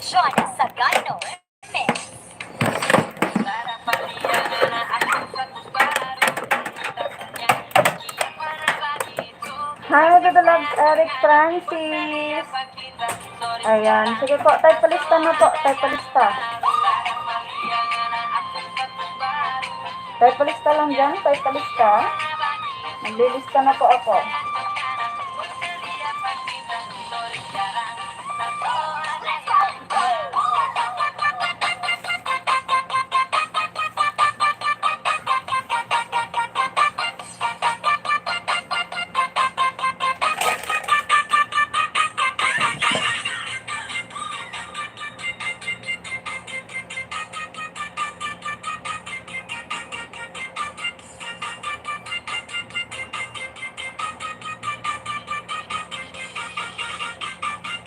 Johnny Sagano Mix. Hi, Bebe Loves, Eric Francis. Ayan, sige po, type palista na po, type palista. Type palista lang dyan, type palista. Naglilista na po ako.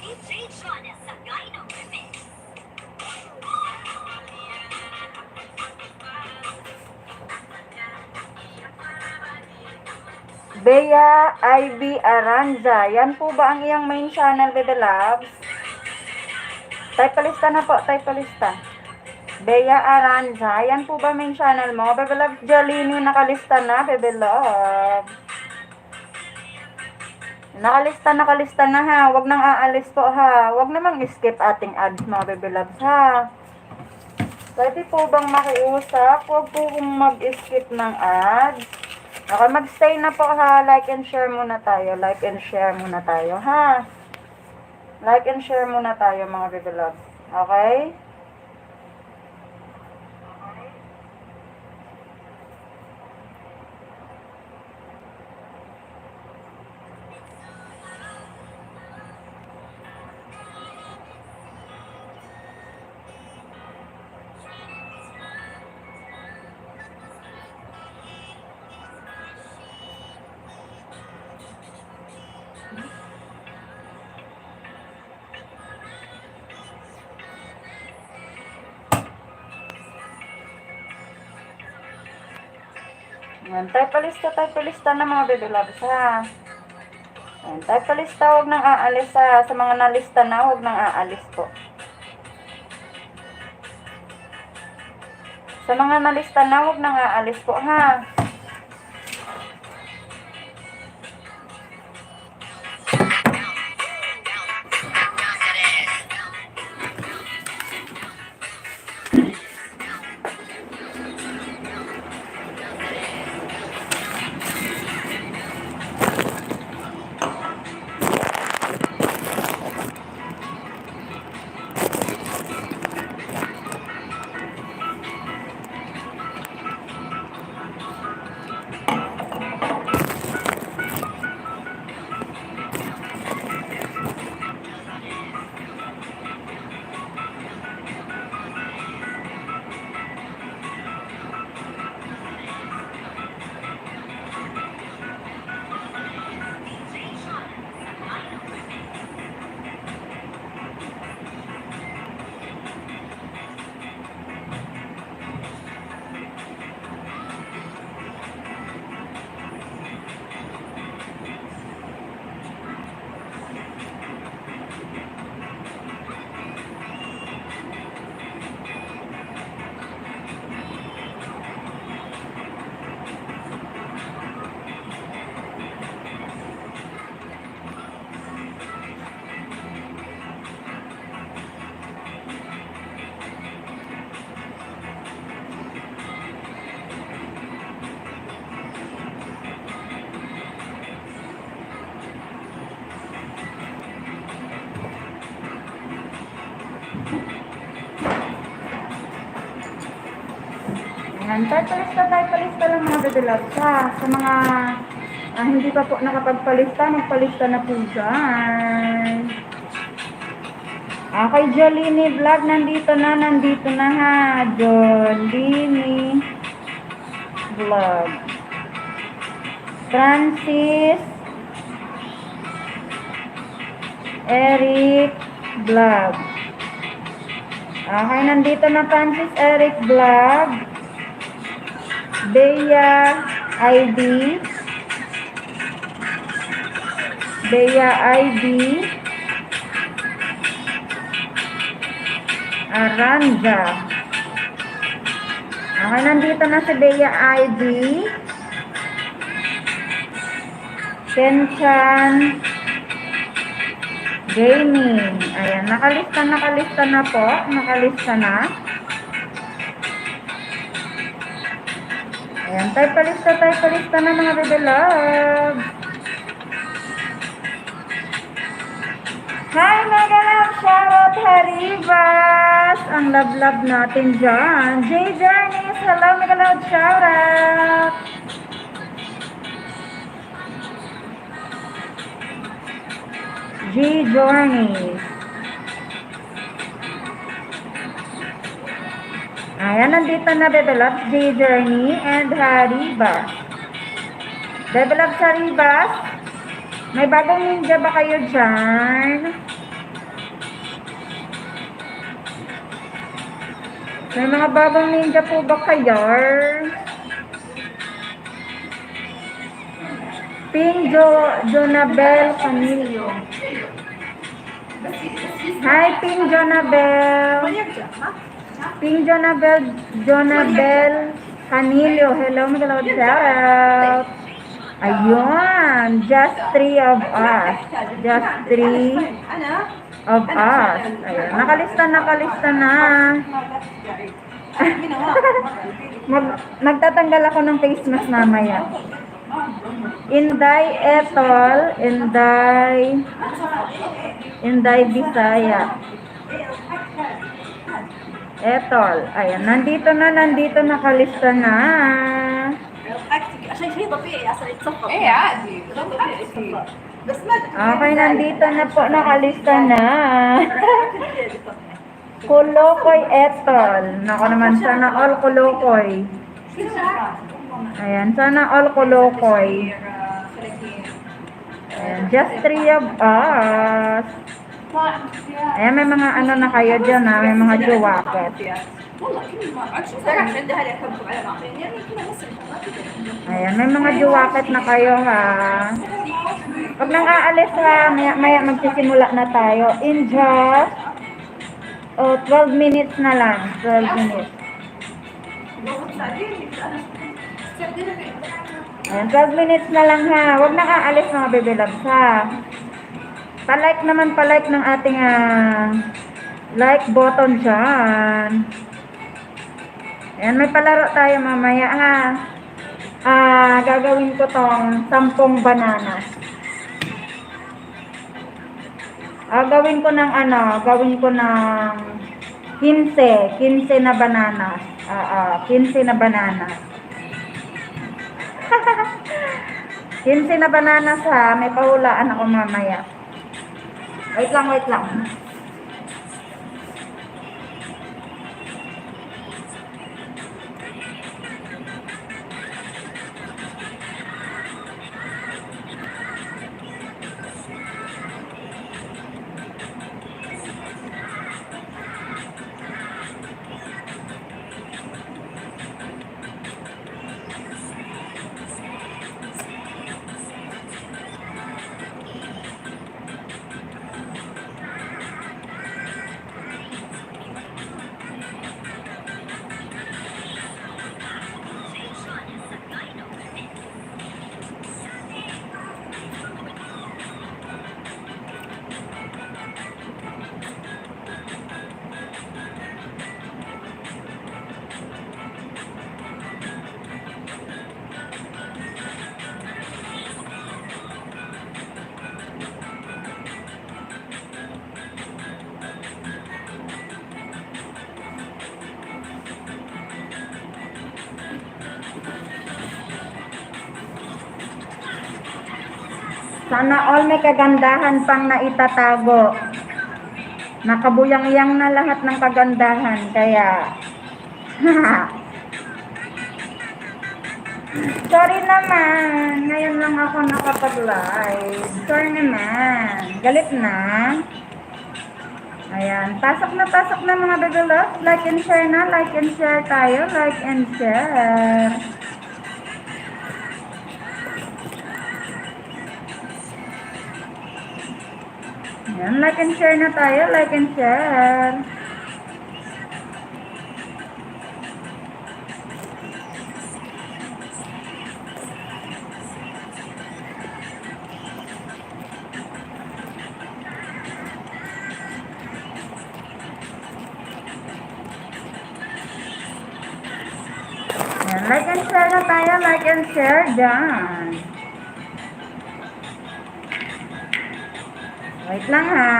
DJ Johnny Sagano Mix. Bea Ivy Aranza. Yan po ba ang iyang main channel, Bebe Loves? Type palista na po, type palista. Bea Aranza. Yan po ba main channel mo? Bebe Loves Jolini, nakalista na, Bebe Loves. Nakalista na ha. Huwag nang aalis po ha. Huwag namang skip ating ads, mga Bebe Loves ha. Pwede po bang makiusap? Huwag po kong mag-skip ng ads. Okay, mag-stay na po ha. Like and share muna tayo. Like and share muna tayo ha. Like and share muna tayo, mga Bebe Loves. Okay? Ayan, type palista na, mga Bebe Loves ha. Ayan, type palista, huwag nang aalis ha. Sa mga nalista na, huwag nang aalis po. Sa mga nalista na, huwag nang aalis po ha. Ayan, type palista lang, mga Bebe Loves ha. Sa mga hindi pa po nakapagpalista, magpalista na po dyan. Kay Jolini Vlog, nandito na ha. Jolini Vlog. Francis Eric Vlog. Okay, nandito na Francis Eric Vlog. Bea ID. Aranja. Okay, nandito na si Bea Ivy. Kenchan. Gaming. Ayan, nakalista na po. Nakalista na. Ayan, tayo palista na mga bebe love. Hi, Mega Love! Shoutout, Haribas! Ang love-love natin dyan. J. Journeys! Hello, Mega Love! Shoutout! G. Journeys. Ayan, nandito na Bebe Love, J. Journey and Haribas. Bebe Love, Haribas. May bagong ninja ba kayo dyan? May mga bagong ninja po ba kayo? Ping Jonabel Camillo. Hi, Ping Jonabel. Ping Jonabel Camillo. Hello, mga loud shout. Ayun, just 3 of us. Just 3 of us. Ayun, nakalista na. Magtatanggal ako ng face mask mamaya. Inday Etol, Inday Bisaya. Etol, ayan, nandito nakalista na. Okay, nandito na po, nakalista na. Kulokoy Etol. Nako naman, sana all Kulokoy. Ayan, sana all Kulokoy. Ayan, just 3 of us. Ayan, may mga ano na kayo dyan ha, may mga juwaket. Ayan, may mga juwaket na kayo ha. Pag nang aalis ha, maya magsisimula na tayo. In just 12 minutes na lang. 12 minutes. Ayan, 12 minutes na lang ha. Huwag nang aalis mga baby loves ha. Pa-like ng ating like button dyan. Ayan, may palaro tayo mamaya ha. Gagawin ko tong 10 banana. Gawin ko ng 15 na banana. 15 na banana. 15 na banana ha. May pahulaan ako mamaya. Wait lang. Sana all may kagandahan pang naitatago. Nakabuyang-yang na lahat ng kagandahan. Kaya, sorry naman. Ngayon lang ako nakapag-live. Sorry naman. Galit na. Ayan. Pasok na mga baby love. Like and share na. Like and share tayo. Like and share. Ayan, like and share na tayo, like and share. Ayan, like and share na tayo, like and share dyan. Wait lang ha.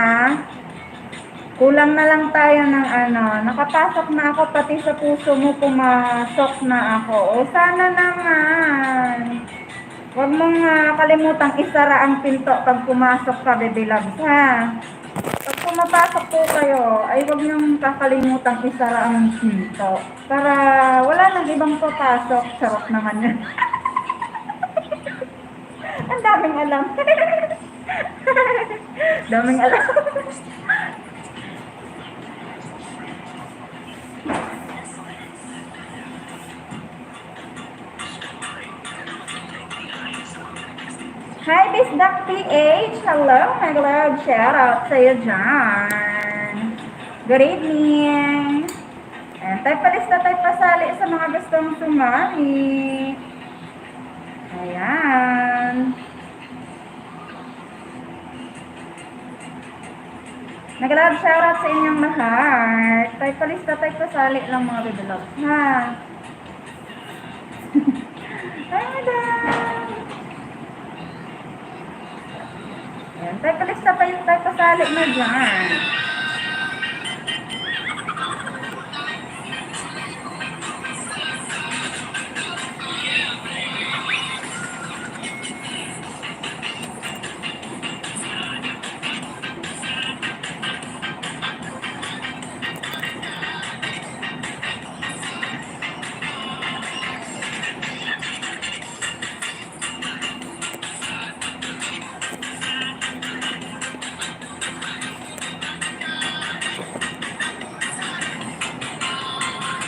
Kulang na lang tayo ng ano. Nakapasok na ako, pati sa puso mo pumasok na ako. O sana naman. Huwag mong kalimutang isara ang pinto pag pumasok ka, baby loves, ha? Pag pumapasok po kayo, ay huwag niyong kakalimutang isara ang pinto. Para wala nang ibang papasok. Sarap naman yun. Ang daming alam. Daming alam. Hi, Bisdak PH. Hello, my love. Shout out sa'yo dyan. Good evening. And tayo palista, tayo pasali sa mga gustong sumali. Ayan. Nag-love shout out sa inyong lahat. Tayo palista, tayo pasali lang mga baby loves, ha? Hi, madam. Ayan, tayo palista pa yung tayo pasali na dyan.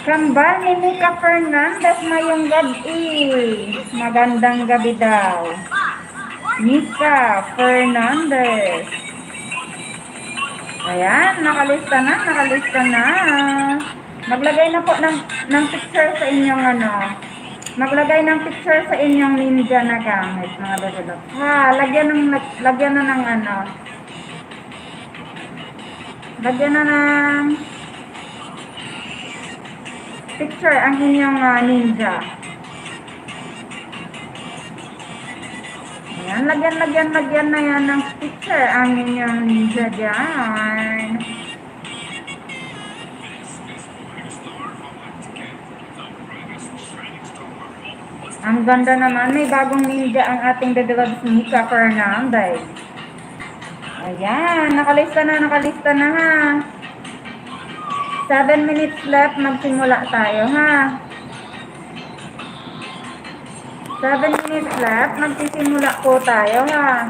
Kambal ni Mika Fernandez, mayong gabi. Magandang gabi daw. Mika Fernandez. Ayan, nakalista na. Maglagay na po ng picture sa inyong ano. Maglagay ng picture sa inyong ninja na gamit, mga bebelok. Ha, lagyan na ng ano. Lagyan na ng picture ang inyong ninja. Ayan, lagyan na yan ng picture ang inyong ninja dyan. Ang ganda naman, may bagong ninja ang ating baby loves Mika Fernandez. Ayan, nakalista na ha. 7 minutes left, magsimula tayo, ha? 7 minutes left, magsisimula po tayo, ha?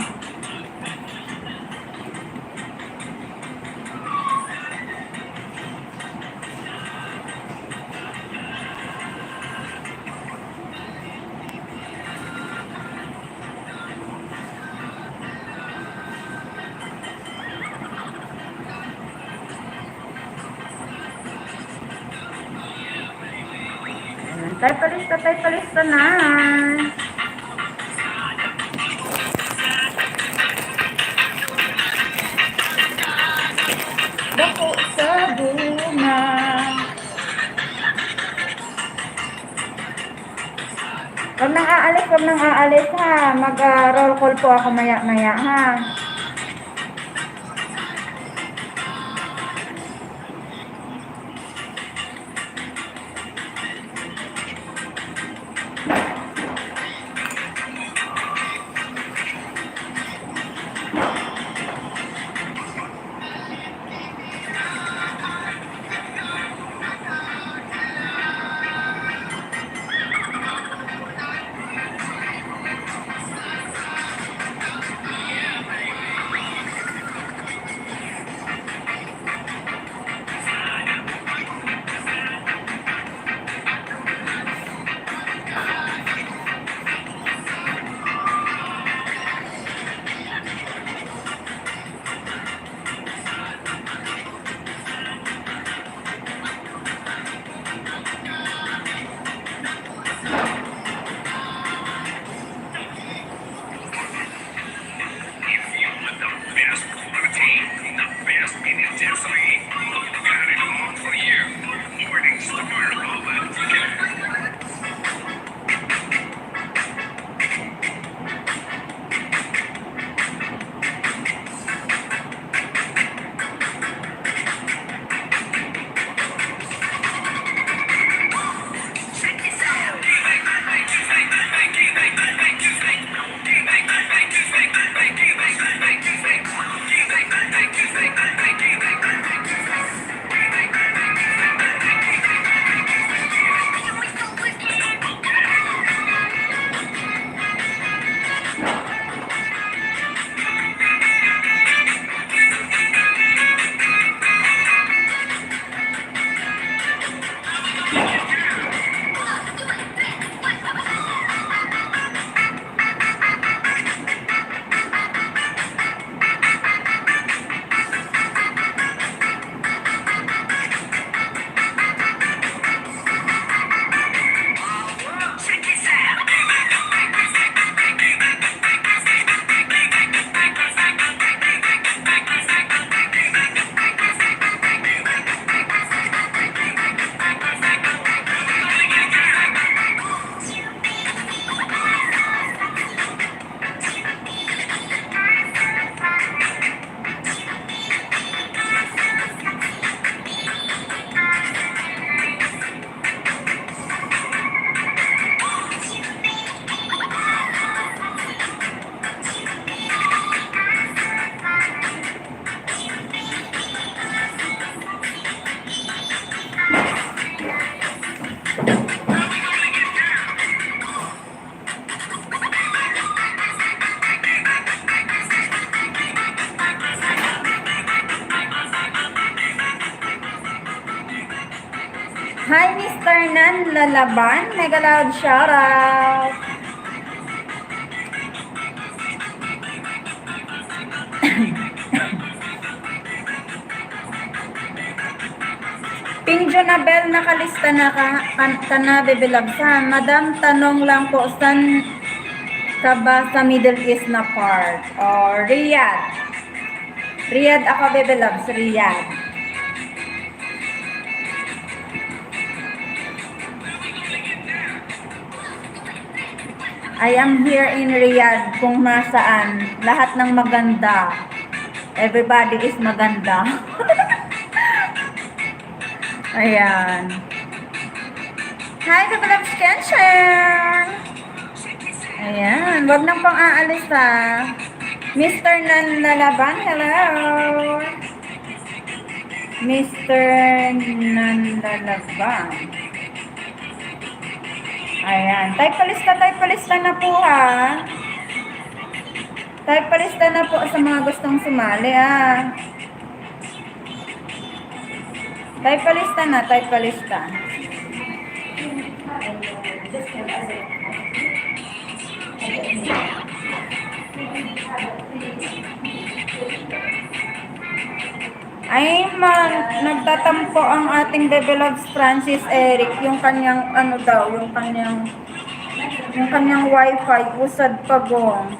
Tayo palista na. Dako sa bunga. Huwag nang aalis ha. Mag-roll call po ako maya ha. Hi, Mr. Nan Lalaban. Mega loud shoutout. Ping Jonabel, nakalista na ka na, Bebilabsan. Madam, tanong lang po, saan ka ba sa Middle East na part? O, Riyadh. Riyadh ako, Bebilabs, Riyadh. I am here in Riyadh, kung nasaan. Lahat ng maganda. Everybody is maganda. Ayan. Hi, Bebilabs, can share. Ayan, wag nang pang-aalis ha. Mr. Nan Lalaban, hello. Mr. Nan Lalaban. Ayan, type palista na po ha. Type palista na po sa mga gustong sumali ha. Type palista na, type palista. Ay, nagtatampo ang ating Bebeloves Francis Eric, yung kanyang ano daw, yung kanyang wifi, usad pagong.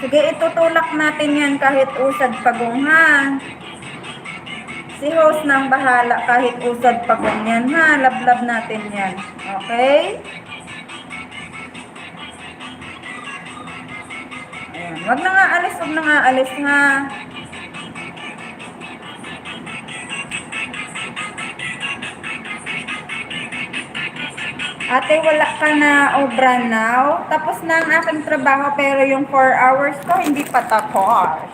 Sige, itutulak natin yan kahit usad pagong ha. Si host nang bahala kahit usad pagong yan ha. Lablab natin yan. Okay? Ayan. Wag na nga alis ha. Ate, wala ka na obra now. Tapos na ang aking trabaho pero yung 4 hours ko hindi pa tapos.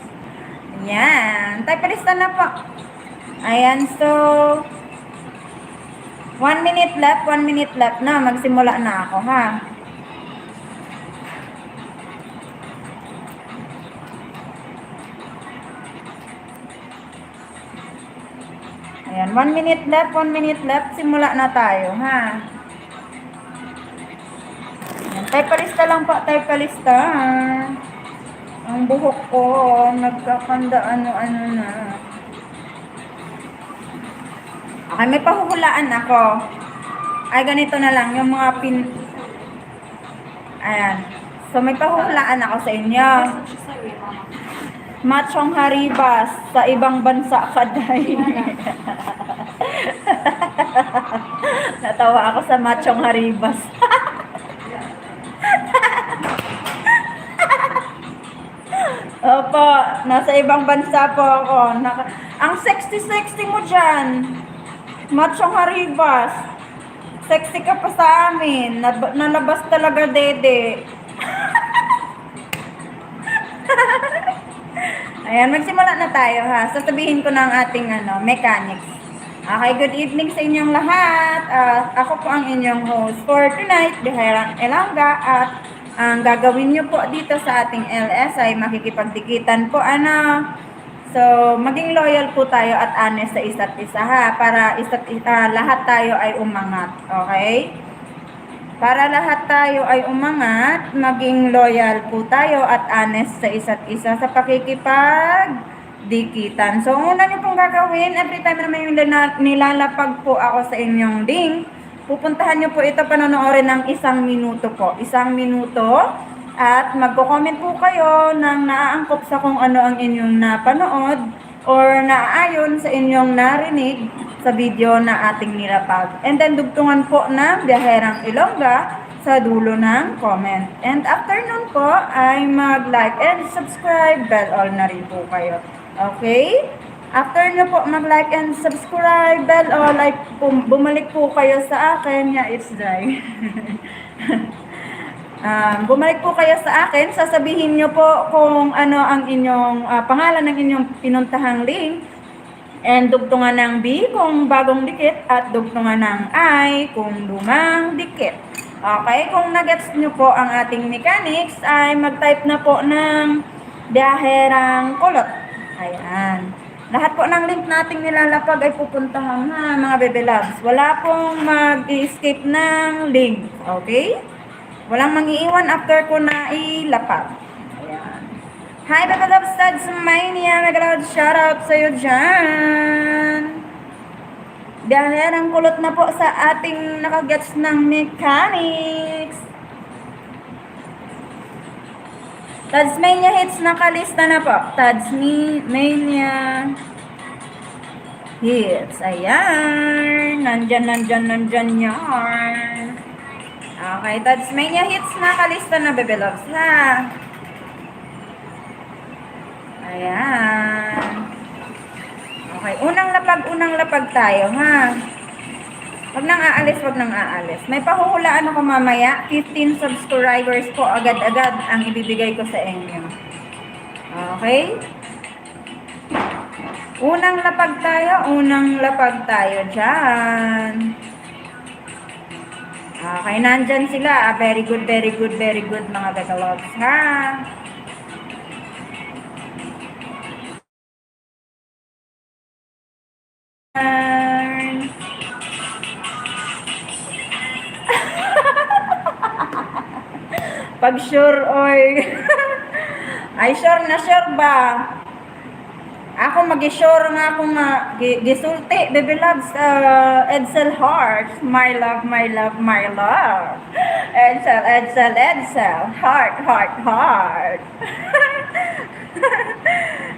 Ayan. Tayo palista na po. Ayan, so 1 minute left na. Magsimula na ako ha. Ayan, 1 minute left. Simula na tayo ha. Type palista lang po, type palista. Ang buhok ko, nagkakanda ano-ano na. Okay, may pahuhulaan ako. Ay, ganito na lang, yung mga Ayan. So, may pahuhulaan ako sa inyo. Machong Haribas, sa ibang bansa ka dahil. Natawa ako sa Machong Haribas. Opo, nasa ibang bansa po ako. Ang sexy mo dyan. Machong Haribas. Sexy ka pa sa amin. Nalabas talaga, dede. Ayan, magsimula na tayo ha. Sasabihin ko na ang ating mechanics. Okay, good evening sa inyong lahat. Ako po ang inyong host for tonight, Bihairang Elanga. At ang gagawin nyo po dito sa ating LS ay makikipagdikitan po So, maging loyal po tayo at honest sa isa't isa ha. Para lahat tayo ay umangat. Okay? Para lahat tayo ay umangat, maging loyal po tayo at honest sa isa't isa sa pakikipagdikitan. So, una nyo pong gagawin, every time na may nilalapag po ako sa inyong link, pupuntahan nyo po ito, panonoorin ng 1 minuto po. 1 minuto. At magko-comment po kayo ng naaangkop sa kung ano ang inyong napanood or naaayon sa inyong narinig sa video na ating nilapag. And then dugtungan po ng Biyaherang Ilongga sa dulo ng comment. And after nun po ay mag-like and subscribe, bell all na rin po kayo. Okay? After nyo po mag-like and subscribe, bell all, like, bumalik po kayo sa akin. Yeah, it's dry. Bumalik po kayo sa akin, sasabihin nyo po kung ano ang inyong pangalan ng inyong pinuntahang link, and dugtungan ng B kung bagong dikit at dugtungan ng I kung lumang dikit. Okay, kung nagets nyo po ang ating mechanics ay mag-type na po ng Biyaherang Kulot. Ayan. Lahat po ng link nating nilalapag ay pupuntahan ha, mga bebe loves. Wala pong mag-escape ng link. Okay? Walang mangiiwan after ko na ilapag. Ayan. Hi, bebe loves, Tads Mania. Mega loud shoutout sa'yo dyan. Dahil ang kulot na po sa ating nakagets ng mechanics. Tadsmania hits, nakalista na po. Tadsmania hits. Ayan. Nandyan yarn. Okay, Tadsmania hits, nakalista na, bebe loves, ha? Ayan. Okay, unang lapag tayo, ha? Wag nang aalis. May pahuhulaan ako mamaya. 15 subscribers po agad-agad ang ibibigay ko sa inyo. Okay? Unang lapag tayo dyan. Okay, nandyan sila. Very good, mga gagalogs, ha? Pag sure oy. Ay sure na sure ba? Ako mag-sure nga ako nga gisulti, baby loves, Edsel Heart, my love. Edsel, heart.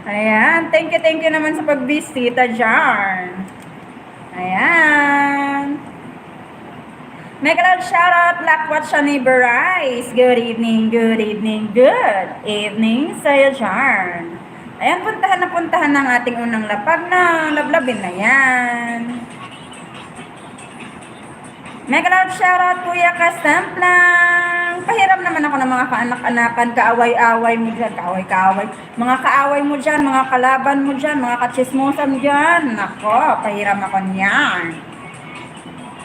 Ayan, thank you naman sa pagbisita dyan. Ayan. Mega loud shoutout, Lakwat siya ni Bryce. Good evening sa'yo dyan. Ayan, puntahan ng ating unang lapag na lablabin na yan. Mega loud shoutout, Kuya Kastamplang. Pahiram naman ako ng mga kaanak-anakan, kaaway-away mo dyan, kaaway. Mga kaaway mo dyan, mga kalaban mo dyan, mga kachismosan dyan. Nako, pahiram ako niyan.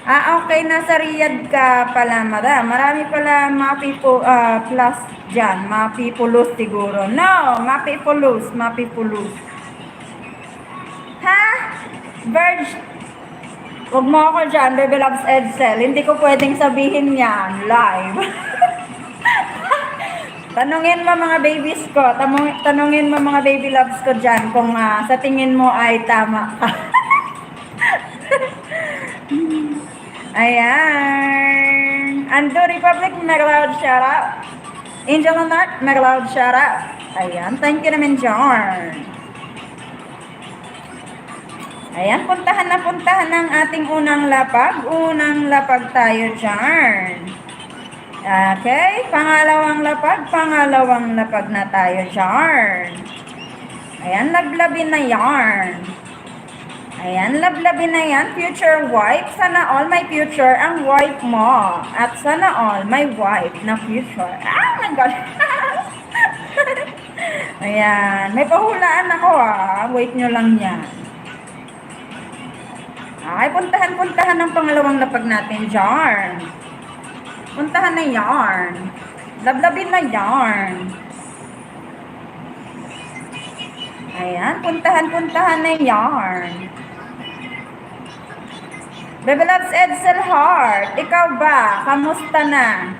Okay, nasa Riyadh ka pala, madam. Marami pala mapipulus dyan. Mapipulus siguro. No, mapipulus. Ha? Verge, huwag mo ako dyan, baby loves Edsel. Hindi ko pwedeng sabihin yan live. Tanungin mo mga babies ko, tanungin mo mga baby loves ko dyan kung sa tingin mo ay tama ka. Ayan. Ando Republic, mega loud shoutout. Angel on Art, mega loud shoutout. Ayan, thank you naman, John. Ayan, puntahan ng ating unang lapag. Unang lapag tayo, John. Okay, pangalawang lapag na tayo, John. Ayan, lablabin na yarn. Ayan, lablabin na yan, future wife. Sana all my future ang wife mo. At sana all my wife na future. My God. Ayan, may pahulaan ako Wait nyo lang yan. Okay, puntahan ng pangalawang lapag natin, yarn. Puntahan na yarn. Lablabin na yarn. Ayan, puntahan na yarn. Baby loves Edsel Heart, ikaw ba? Kamusta na?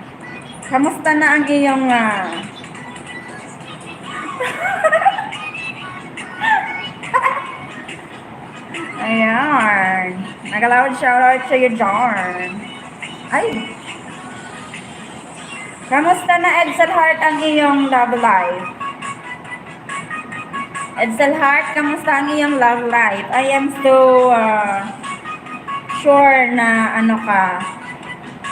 Kamusta na ang iyong Ayan. Nag-loud shoutout sa iyo, John. Ay. Kamusta na, Edsel Heart, ang iyong love life? Edsel Heart, kamusta ang iyong love life? I am so sure na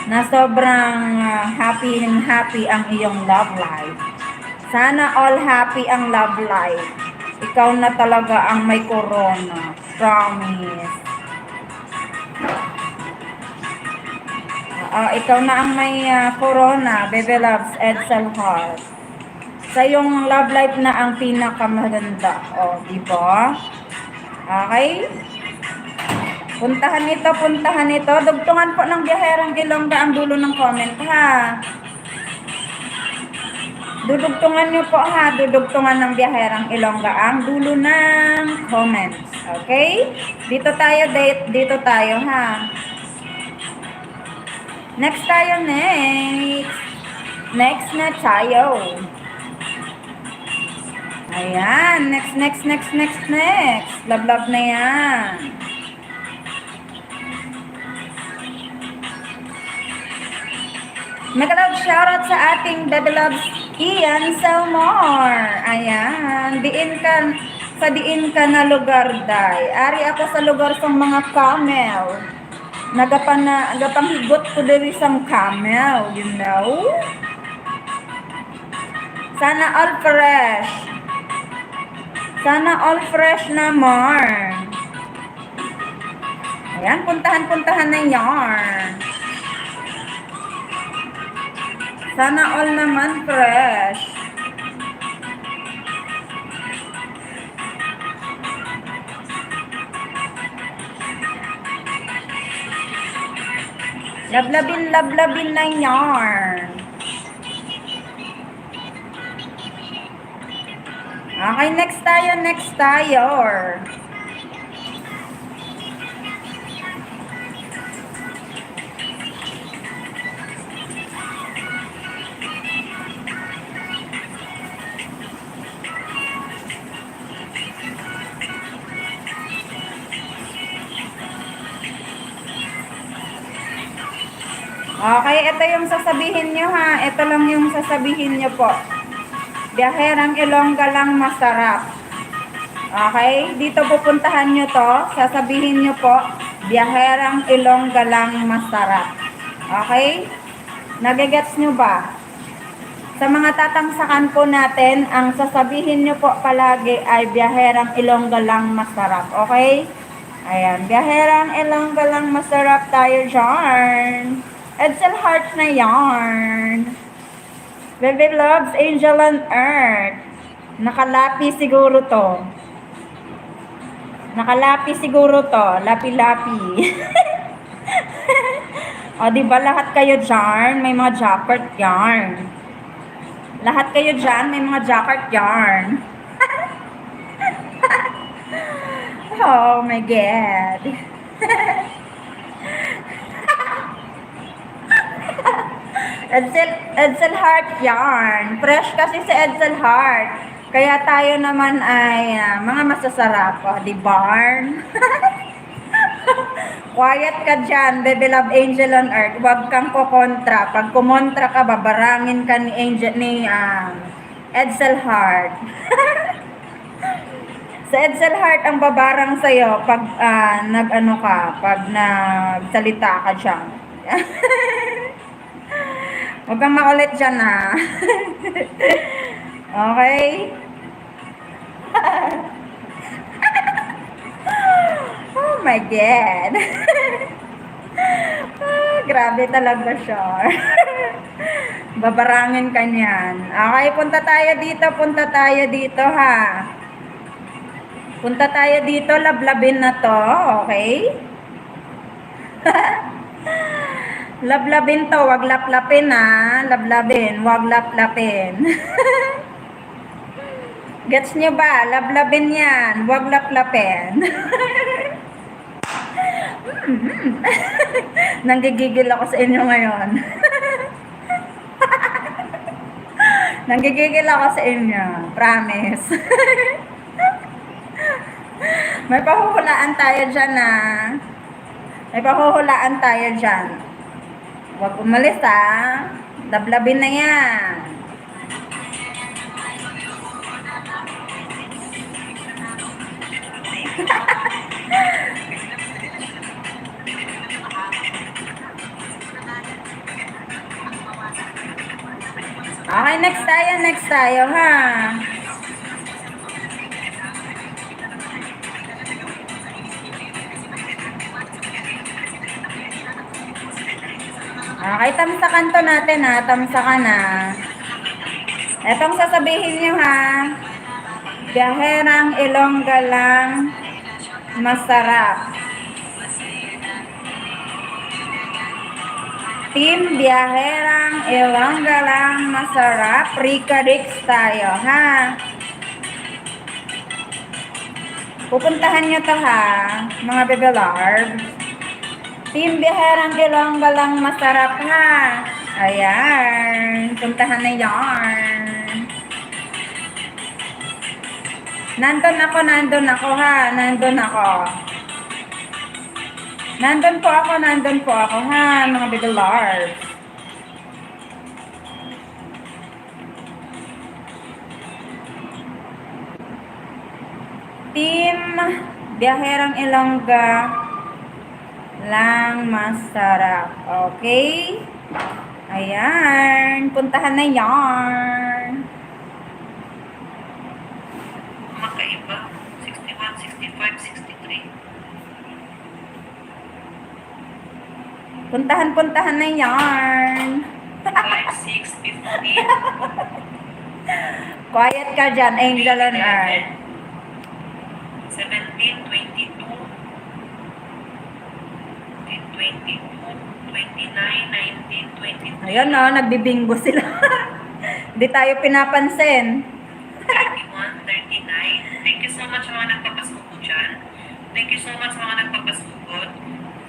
na sobrang happy ang iyong love life. Sana all happy ang love life. Ikaw na talaga ang may corona. Promise. Ikaw na ang may corona, baby loves Edsel Heart. Sa iyong love life na ang pinakamaganda. Di ba? Okay? Puntahan ito. Dugtungan po ng biyaherang Gilongga ang dulo ng comment, ha? Dudugtungan nyo po ha, dudugtungan ng biyaherang Ilongga ang dulo ng comments. Okay? Dito tayo ha. Next tayo, next. Next na tayo. Ayan, next. Love na yan. Mag-love shoutout sa ating Baby Loves Ian Selmore. Ayan, diin ka na lugar, day. Ari ako sa lugar sa mga camel. Nagapanghigot ko diri sang camel, you know? Sana all fresh. Sana all fresh naman. Ayan, puntahan na yarn. Sana all naman fresh. Lablabin na yarn. Okay, next tayo. Okay, ito yung sasabihin nyo ha. Ito lang yung sasabihin nyo po. Biyaherang Ilongga lang masarap. Okay, dito pupuntahan nyo to. Sasabihin nyo po, biyaherang Ilongga lang masarap. Okay? Nagigets nyo ba? Sa mga tatangsakan po natin, ang sasabihin nyo po palagi ay biyaherang Ilongga lang masarap. Okay? Ayan, biyaherang Ilongga lang masarap tayo dyan. Edsel Heart na yarn. Baby Loves, Angel on Earth. Nakalapi siguro to. Lapi-lapi. O, diba lahat kayo dyan, may mga jacquard yarn. Lahat kayo dyan, may mga jacquard yarn. Oh my God. Edsel Heart yarn. Fresh kasi si Edsel Heart. Kaya tayo naman ay mga masasarap. O, di barn? Quiet ka dyan, Baby Love Angel on Earth. Huwag kang kukontra. Pag kumontra ka, babarangin ka ni Edsel Heart. Sa Edsel Heart ang babarang sa'yo pag pag nagsalita ka dyan. Huwag kang makulit dyan ha. Okay? Oh my God. Grabe talaga siya. Babarangin ka niyan. Okay, punta tayo dito ha. Punta tayo dito, lablabin na to. Okay? Lablabin to, wag laplapin ha. Lablabin, wag laplapin. Gets nyo ba? Lablabin yan, wag laplapin. Nanggigigil ako sa inyo ngayon. Nanggigigil ako sa inyo. Promise. May pahuhulaan tayo dyan May pahuhulaan tayo dyan. Huwag umalis ha. Lablabin na yan. Okay, next tayo ha. Okay, tamsakan to natin ha. Tamsakan na. Etong sasabihin nyo ha. Biyaherang Ilongga lang masarap. Team Biyaherang Ilongga lang masarap. Rika-Dix tayo, ha? Pupuntahan nyo to, ha? Mga bebe larb. Team Biyaherang Ilongga lang masarap, ha? Ayan. Puntahan na yarn. Nandun ako, ha? Nandun po ako, ha? Mga bebe larb. Team Biyaherang Ilongga lang masarap. Okay? Ayan. Puntahan na yarn. Makaiba. 61, 65, 63. Puntahan na yarn. 5, 6, 15. Quiet ka dyan, Angel on Earth. 17, 22, 22, 29, 19, 23, Ayun no, nagbibinggo sila. Di tayo pinapansin. 31, 39. Thank you so much mga nagpapasuko dyan. Thank you so much mga nagpapasukot.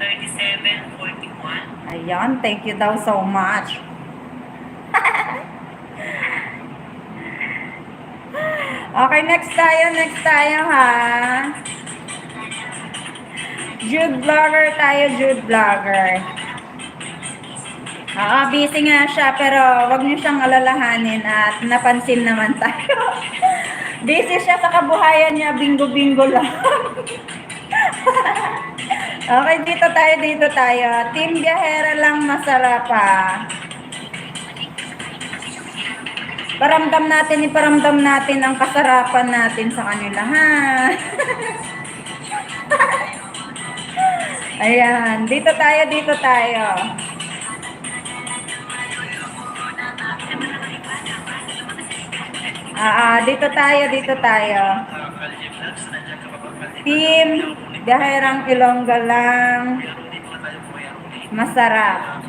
37, 41. Ayan, thank you daw so much. Okay, next tayo ha. Jude Vlogger tayo, Jude Vlogger. Busy nga siya, pero wag niyo siyang alalahanin at napansin naman tayo. Busy siya sa kabuhayan niya, bingo-bingo lang. Okay, dito tayo. Team Biyahera lang masarap ha. Iparamdam natin ang kasarapan natin sa kanila, ha? Ayan, dito tayo. Dito tayo. Team Biyaherang Ilongga lang masarap.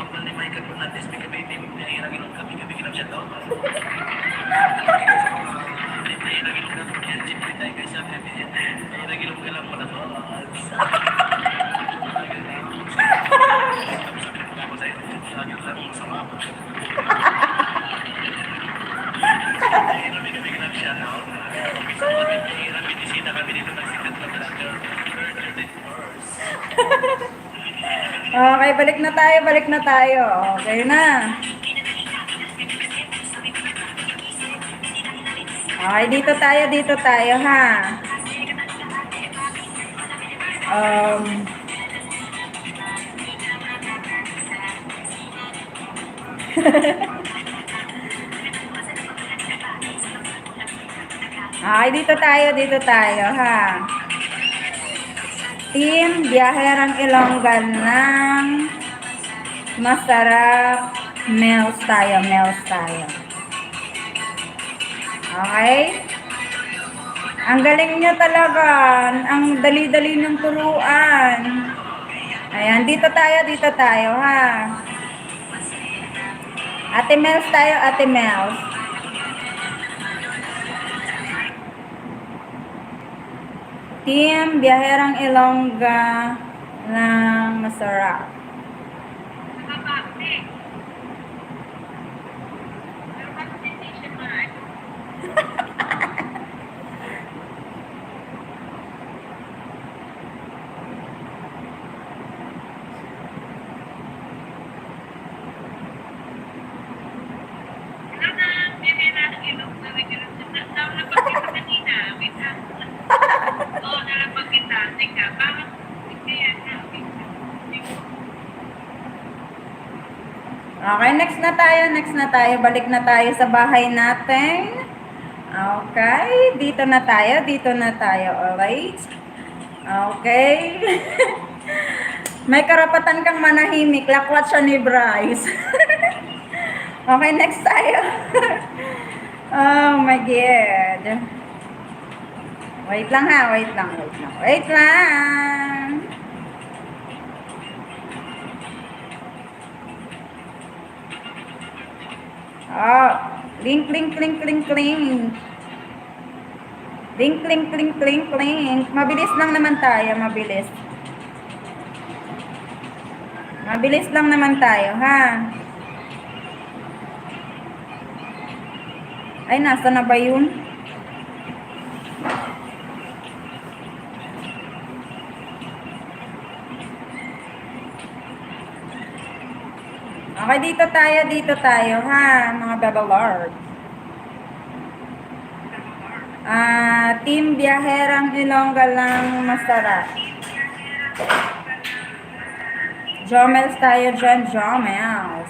Okay, balik na tayo. Okay na. Okay, dito tayo ha. Okay, dito tayo ha. Team Biyaherang Ilongga ng masarap. Meals tayo. Okay? Ang galing nyo talaga. Ang dali-dali ng turuan. Ayan, dito tayo ha. Ate Mels tayo, Ate Mels. Team Biyaherang Ilongga lang masarap. Okay, next na tayo. Balik na tayo sa bahay natin. Okay, dito na tayo. Alright? Okay. May karapatan kang manahimik. Lakwat siya ni Bryce. Okay, next tayo. Oh my God. Wait lang. Link, link, link, link, link. Link, link, link, link, link. Mabilis lang naman tayo, mabilis. Mabilis lang naman tayo, ha? Ay, nasa na ba yun? Okay, dito tayo, ha, mga babalord. Team Biyaherang Ilongga lang masarap. Jomels tayo dyan, Jomels.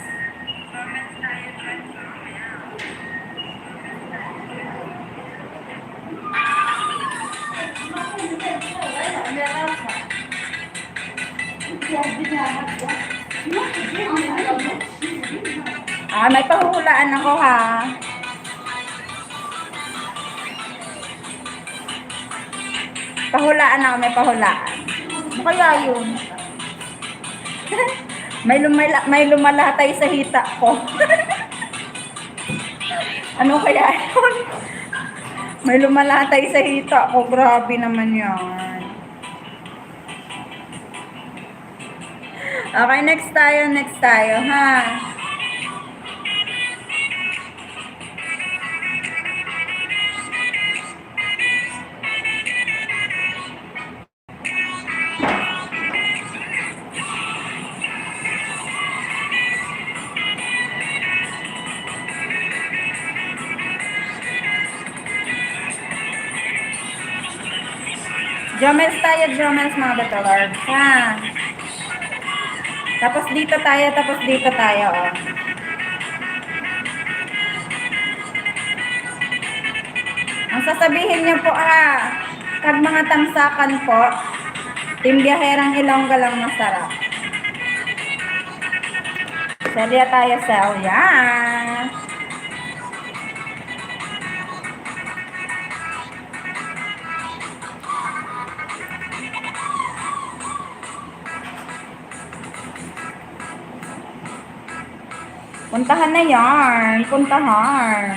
May pahuhulaan ako, ha. Pahulaan ako, may pahulaan. Ano kaya yun? may lumalatay sa hita ko. Ano kaya yun? May lumalatay sa hita ko. Grabe naman yan. Okay, next tayo, ha? Jomels tayo, Jomels, mga batalords, ha? Tapos dito tayo, oh. Ang sasabihin niyo po, pag mga tamsakan po, Team Biyaherang Ilongga lang masarap. Selya tayo, Selya. Puntahan na yarn. Puntahan.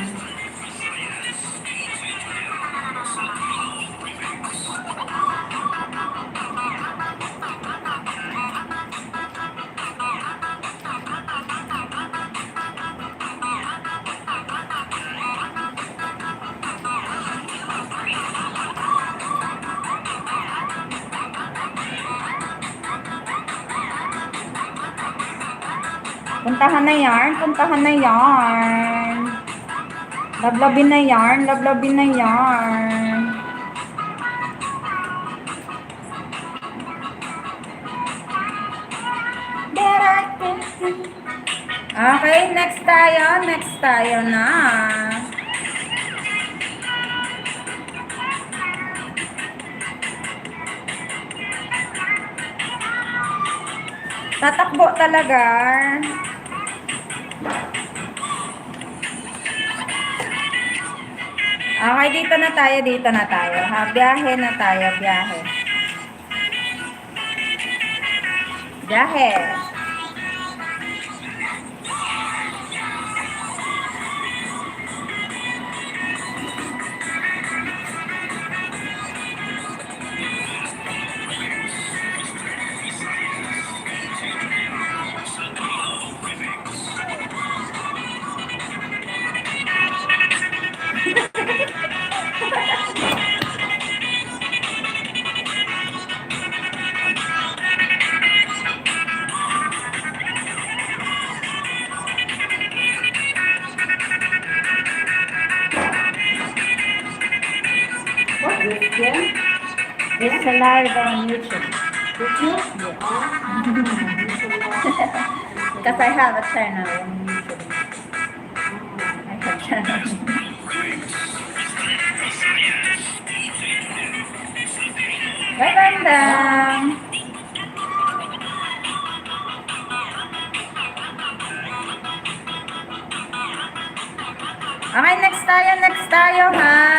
Puntahan na yarn. Puntahan na yarn. Lablabin na yarn. Lablabin na yarn. Okay, next tayo na. Tatakbo talaga. Okay, dito na tayo. Ha, biyahe na tayo, biyahe. Biyahe. It's a live on YouTube. YouTube? Because I have a channel on YouTube. I have channel. Bye, bandang! Okay, next tayo, ha?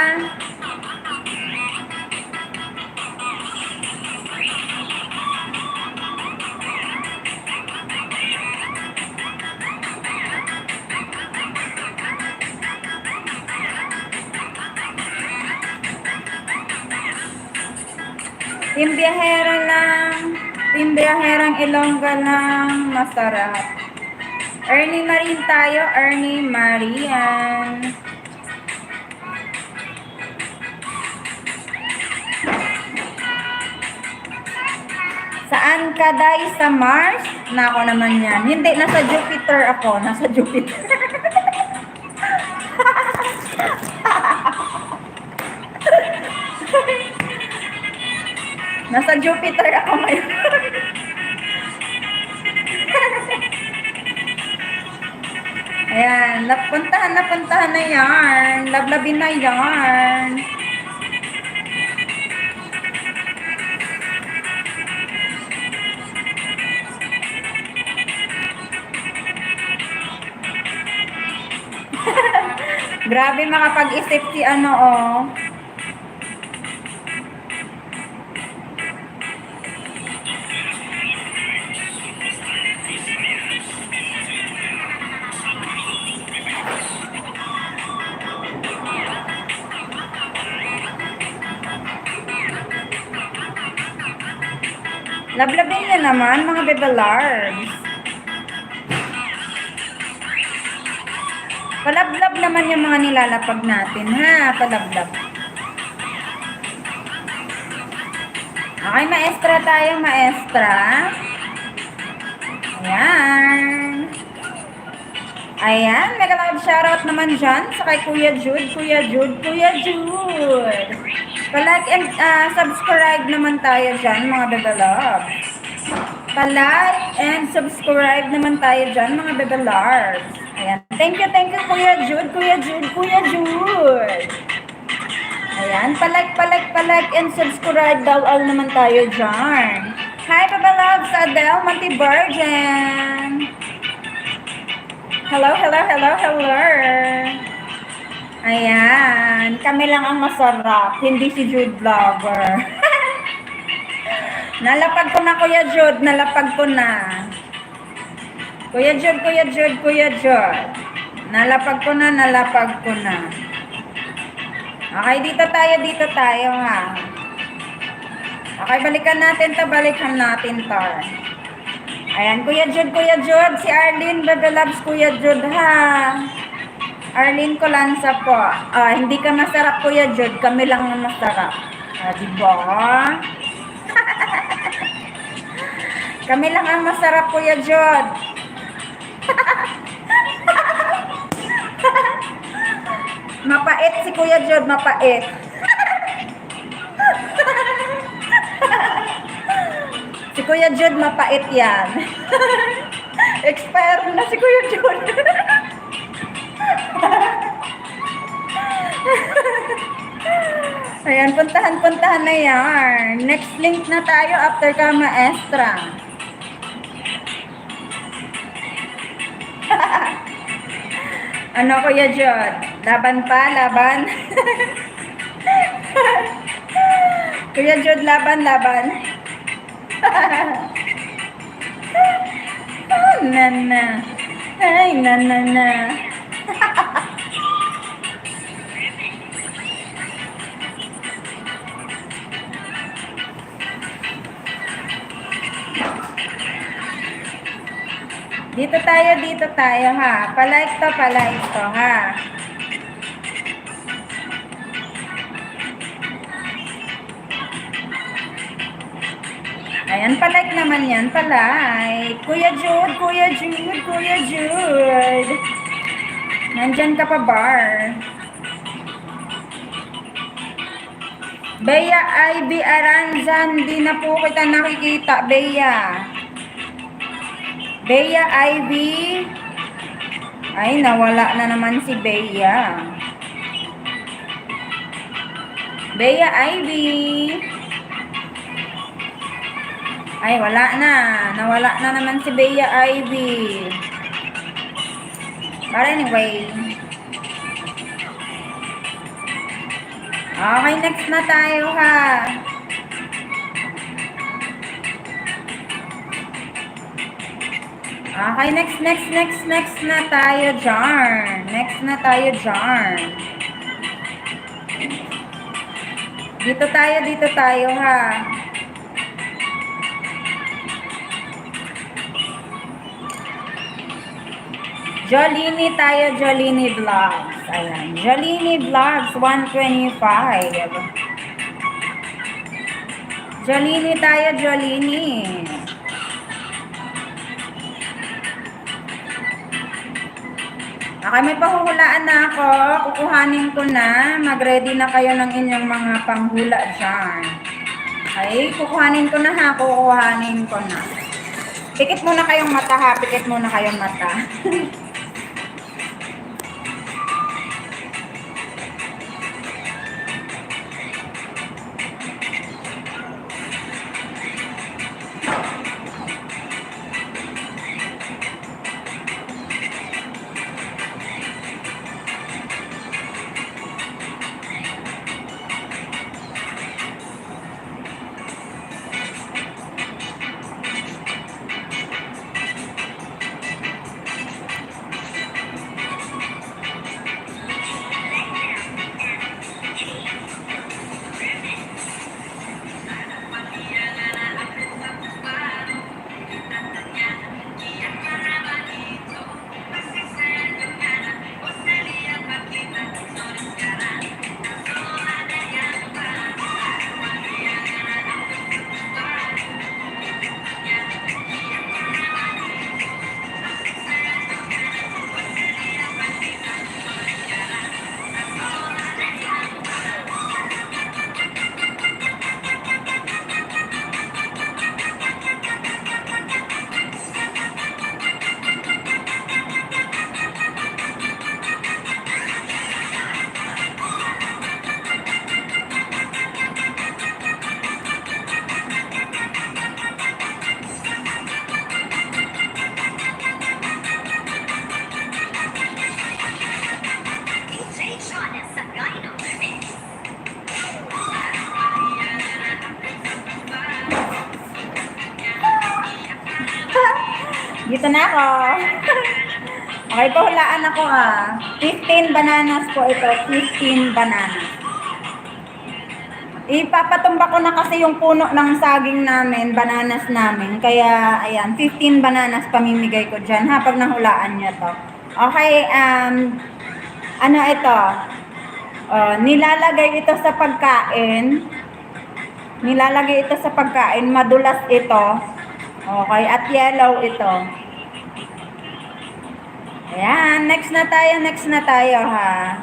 Team Biyahera lang. Team Biyaherang Ilongga lang. Masarap. Ernie Marin tayo. Ernie Marian. Saan ka, Day? Sa Mars? Nako naman yan. Hindi, nasa Jupiter ako. Nasa Jupiter. Nasa Jupiter ako ngayon. Ayan, napuntahan na yan. Lablabin na yan. Grabe makapag-isip si ano, oh. Lablabin niya naman, mga bebelards. Palablab naman yung mga nilalapag natin, ha? Palablab. Okay, maestra tayo, maestra. Ayan. Ayan, mega love shoutout naman dyan sa kay Kuya Jude, Kuya Jude, Kuya Jude. Palike and subscribe naman tayo dyan, mga bebelards. Palike and subscribe naman tayo dyan, mga bebelards. Ayan. Thank you, Kuya Jude, Kuya Jude, Kuya Jude. Ayan. Palike, and subscribe daw all naman tayo dyan. Hi, Baba Loves, Adele, Monty Virgin. Hello. Ayan. Kami lang ang masarap, hindi si Jude Vlogger. Nalapag ko na, Kuya Jude. Nalapag ko na. Kuya Jude. Nalapag ko na. Okay, dito tayo ha. Okay, balikan natin to. Ayan, Kuya Jude. Si Arlene, Bebe Loves, Kuya Jude ha. Arlene Colanza po. Hindi ka masarap, Kuya Jude. Kami lang ang masarap. Diba? Kami lang ang masarap, Kuya Jude. Mapait si Kuya Jude, mapait. Si Kuya Jude, mapait yan. Expire na si Kuya Jude. Ayan, puntahan na yan. Next link na tayo after ka, maestra. Ano, Kuya Jude? Laban pa? Kuya Jude, laban. Oh, nana. Ay, nana. Dito tayo ha. Palike to ha. Ayan, palike naman yan. Palike. Kuya Jude. Nandyan ka pa, bar. Bea Ivy Aranzan. Di na po kita nakikita, Bea Ivy. Ay, nawala na naman si Bea. Bea Ivy. Ay, wala na. Nawala na naman si Bea Ivy. But anyway. Okay, next na tayo ha. Okay, next na tayo dyan. Dito tayo ha. Jolini tayo, Jolini Vlogs. Ayan. Jolini Vlogs, 125. Jolini tayo, Jolini. Okay, may pahuhulaan na ako. Kukuhanin ko na. Mag-ready na kayo ng inyong mga panghula dyan. Okay, kukuhanin ko na ha. Kukuhanin ko na. Pikit muna kayong mata ha. Pikit muna kayong mata. Dito na ako. Okay, pahulaan ako ah. 15 bananas po ito. 15 bananas. Ipapatumba ko na kasi yung puno ng saging namin, bananas namin. Kaya, ayan, 15 bananas pamimigay ko dyan ha, pag nahulaan nyo to. Okay, ano ito? Nilalagay ito sa pagkain. Nilalagay ito sa pagkain. Madulas ito. Okay, at yellow ito. Ayan, next na tayo ha.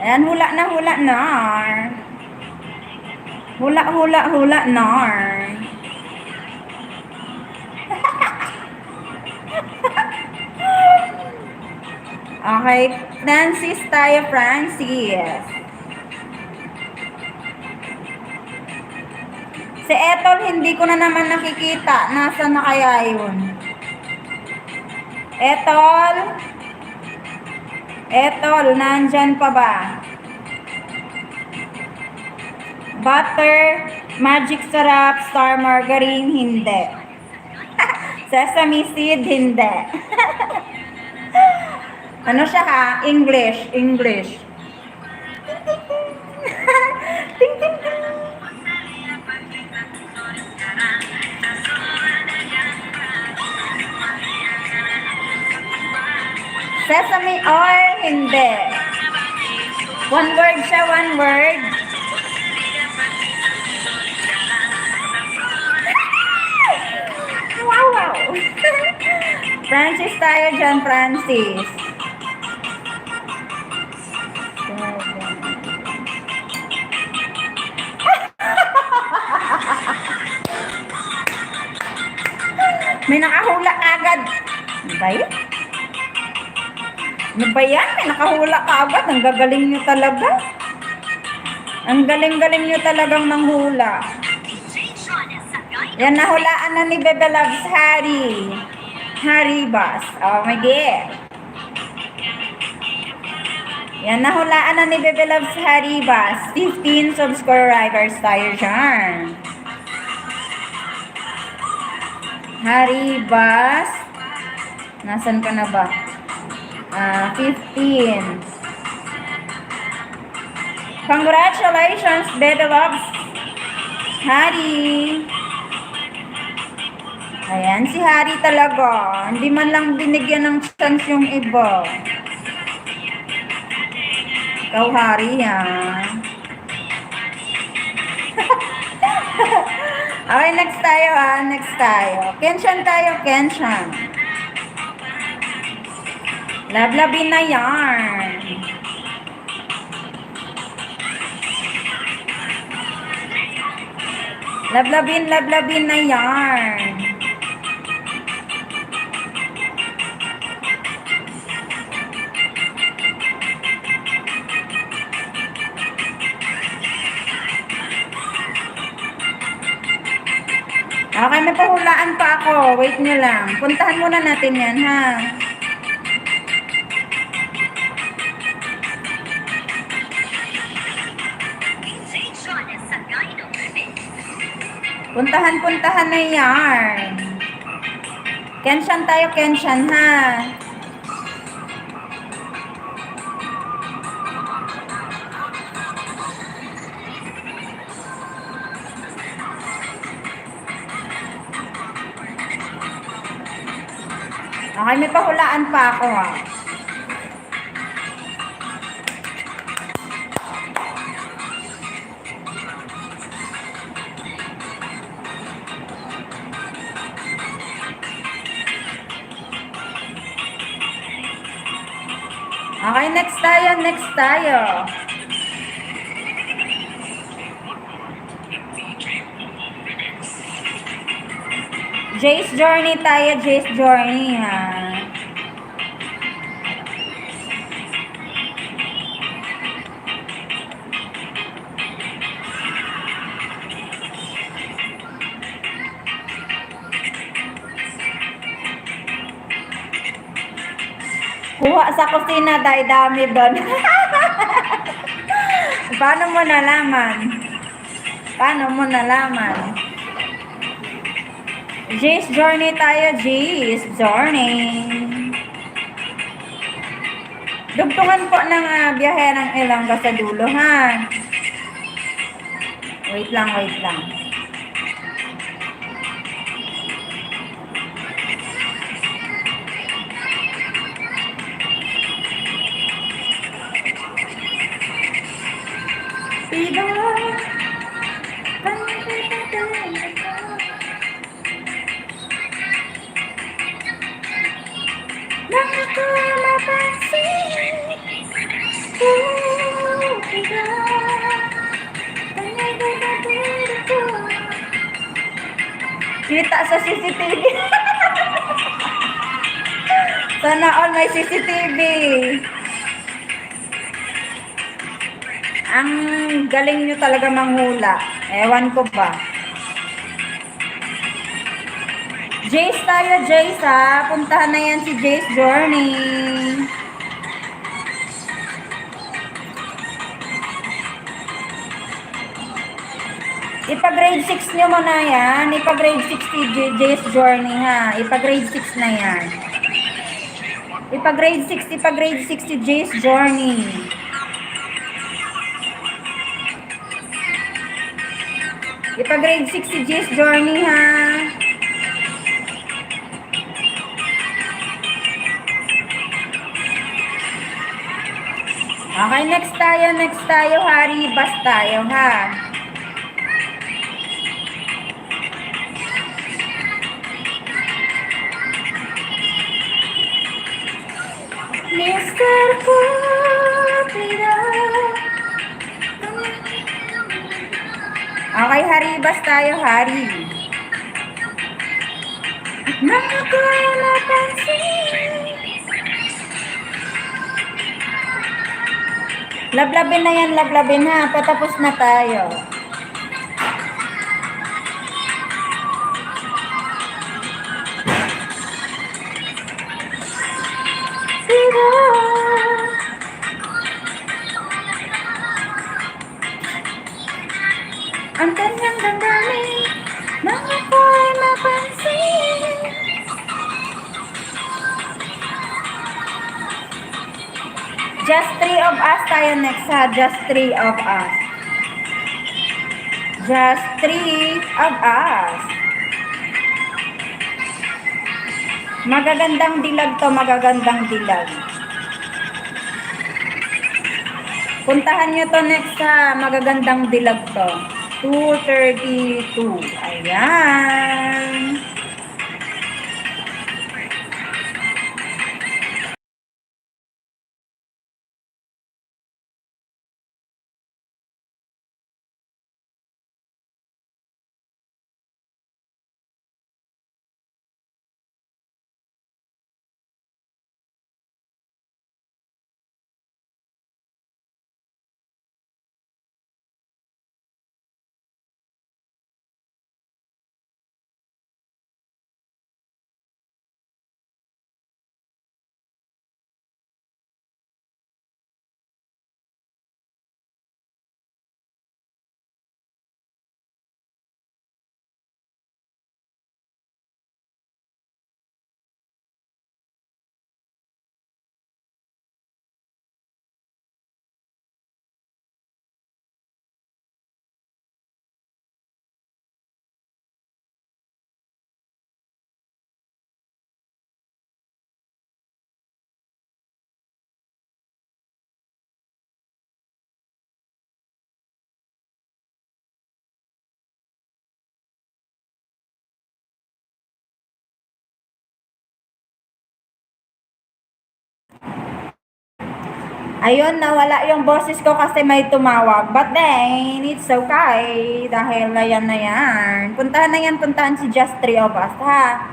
Ayan, hula na. Hula na. Okay, Francis tayo, Francis. Si Etol, hindi ko na naman nakikita. Nasaan na kaya yun? Etol, nandyan pa ba? Butter, magic syrup, star margarine, hindi. Sesame seed, hindi. Ano siya ha? English. Ting, ting, ting. Sesame oil, hindi. One word siya, one word. Wow. Francis tayo dyan, Francis. May nakahula agad. Ano ba yan? May nakahula ka agad. Ang gagaling nyo talaga. Ang galing-galing nyo talagang manghula. Yan, nahulaan na ni Bebe Loves Harry Bas. Oh my God. Yan, nahulaan na ni Bebe Loves Harry Bas. 15 subscribers tayo dyan. Harry Bas. Nasaan ka na ba? 15. Congratulations, Bebe Loves Harry. Ayan, si Hari talaga. Hindi man lang binigyan ng chance yung iba. Ikaw, Hari, ha? Okay, next tayo, ha? Next tayo. Kenshan tayo, Kenshan. Lablabin na yarn. Lablabin na yarn. Okay, may pahulaan pa ako. Wait nyo lang. Puntahan muna natin yan, ha? Sensation sa Gyno Remix. Puntahan na yarn. Kenshan tayo, Kenshan, ha? Okay, may pahulaan pa ako, ha? Okay, next tayo. Jace Journey tayo, Jace Journey, ha? Kuha sa kusina, dahil dami doon. Paano mo nalaman? Jace Journey tayo, Jace Journey. Dugtungan po ng biyahe ng Ilongga sa dulo, ha? Wait lang. Kita sa CCTV. Sana all may CCTV. Ang galing nyo talaga manghula. Ewan ko ba. Jace tayo, Jace, ha? Puntahan na yan si Jace Journey. Ipa-grade 6 nyo muna yan. Ipa-grade 6 si Jace Journey, ha? Ipa-grade 6 na yan. Ipa-grade 6 si Jace Journey. Ipa-grade 6 si Jace Journey, ha? Okay, next tayo, Hari. Bas tayo, ha? Mr. Cupido. Okay, Hari. Bas tayo, Hari. Nang ako'y napansin. Lablabin na yan, lablabin, ha. Patapos na tayo. Ang kanyang damdamin nang ako'y mapansin. Just 3 of us tayo next, ha? Just 3 of us. Just 3 of us. Magagandang dilag to, magagandang dilag. Puntahan nyo to next sa magagandang dilag to. 232. Ayan. Ayun, nawala yung boses ko kasi may tumawag. But then, it's okay. Dahil ayan na yan. Puntahan si Just 3 of Us, ha?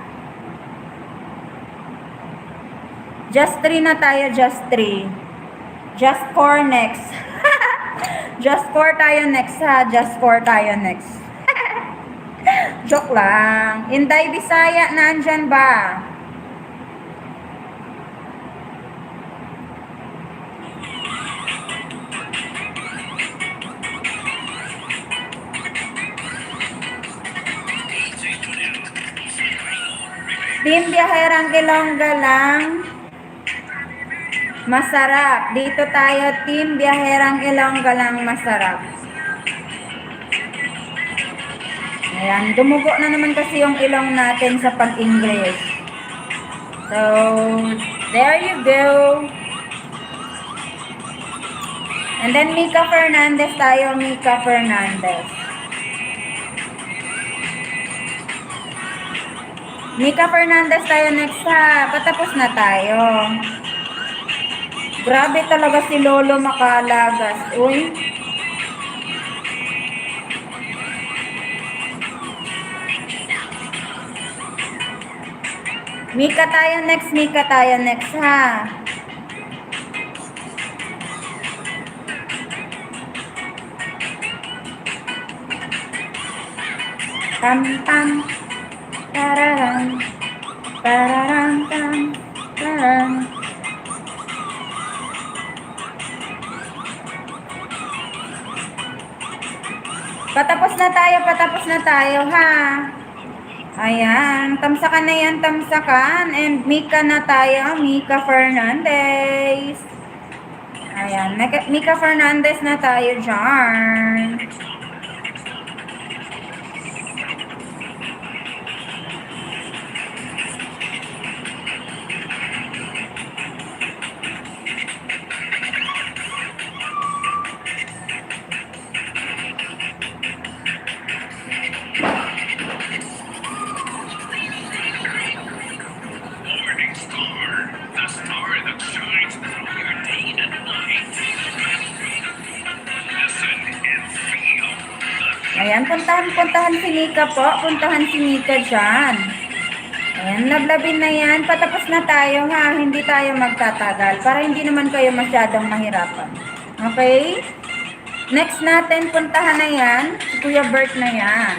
Just 3 na tayo, Just 3. Just 4 next. Just 4 tayo next, ha? Just 4 tayo next. Joke lang. Inday Bisaya, nandyan ba? Team Biyaherang Ilongga lang. Masarap. Dito tayo, Team Biyaherang Ilongga lang, masarap. Ayan, dumugo na naman kasi yung ilong natin sa pag-English. So, there you go. And then Mika Fernandez tayo, Mika Fernandez. Mika Fernandez tayo next, ha. Patapos na tayo. Grabe talaga si Lolo Makalagas. Uy. Mika tayo next, ha. Tam tam. Tararang. Tararang tam. Tararang. Patapos na tayo, ha. Ayan, tamsakan na yan, tamsakan. And Mika na tayo, Mika Fernandez. Ayan, Mika Fernandez na tayo dyan. Ayan, puntahan si Mika po. Puntahan si Mika dyan. Ayan, lablabin na yan. Patapos na tayo, ha. Hindi tayo magtatagal. Para hindi naman kayo masyadong mahirapan. Okay? Next natin, puntahan na yan. Si Kuya Bert na yan.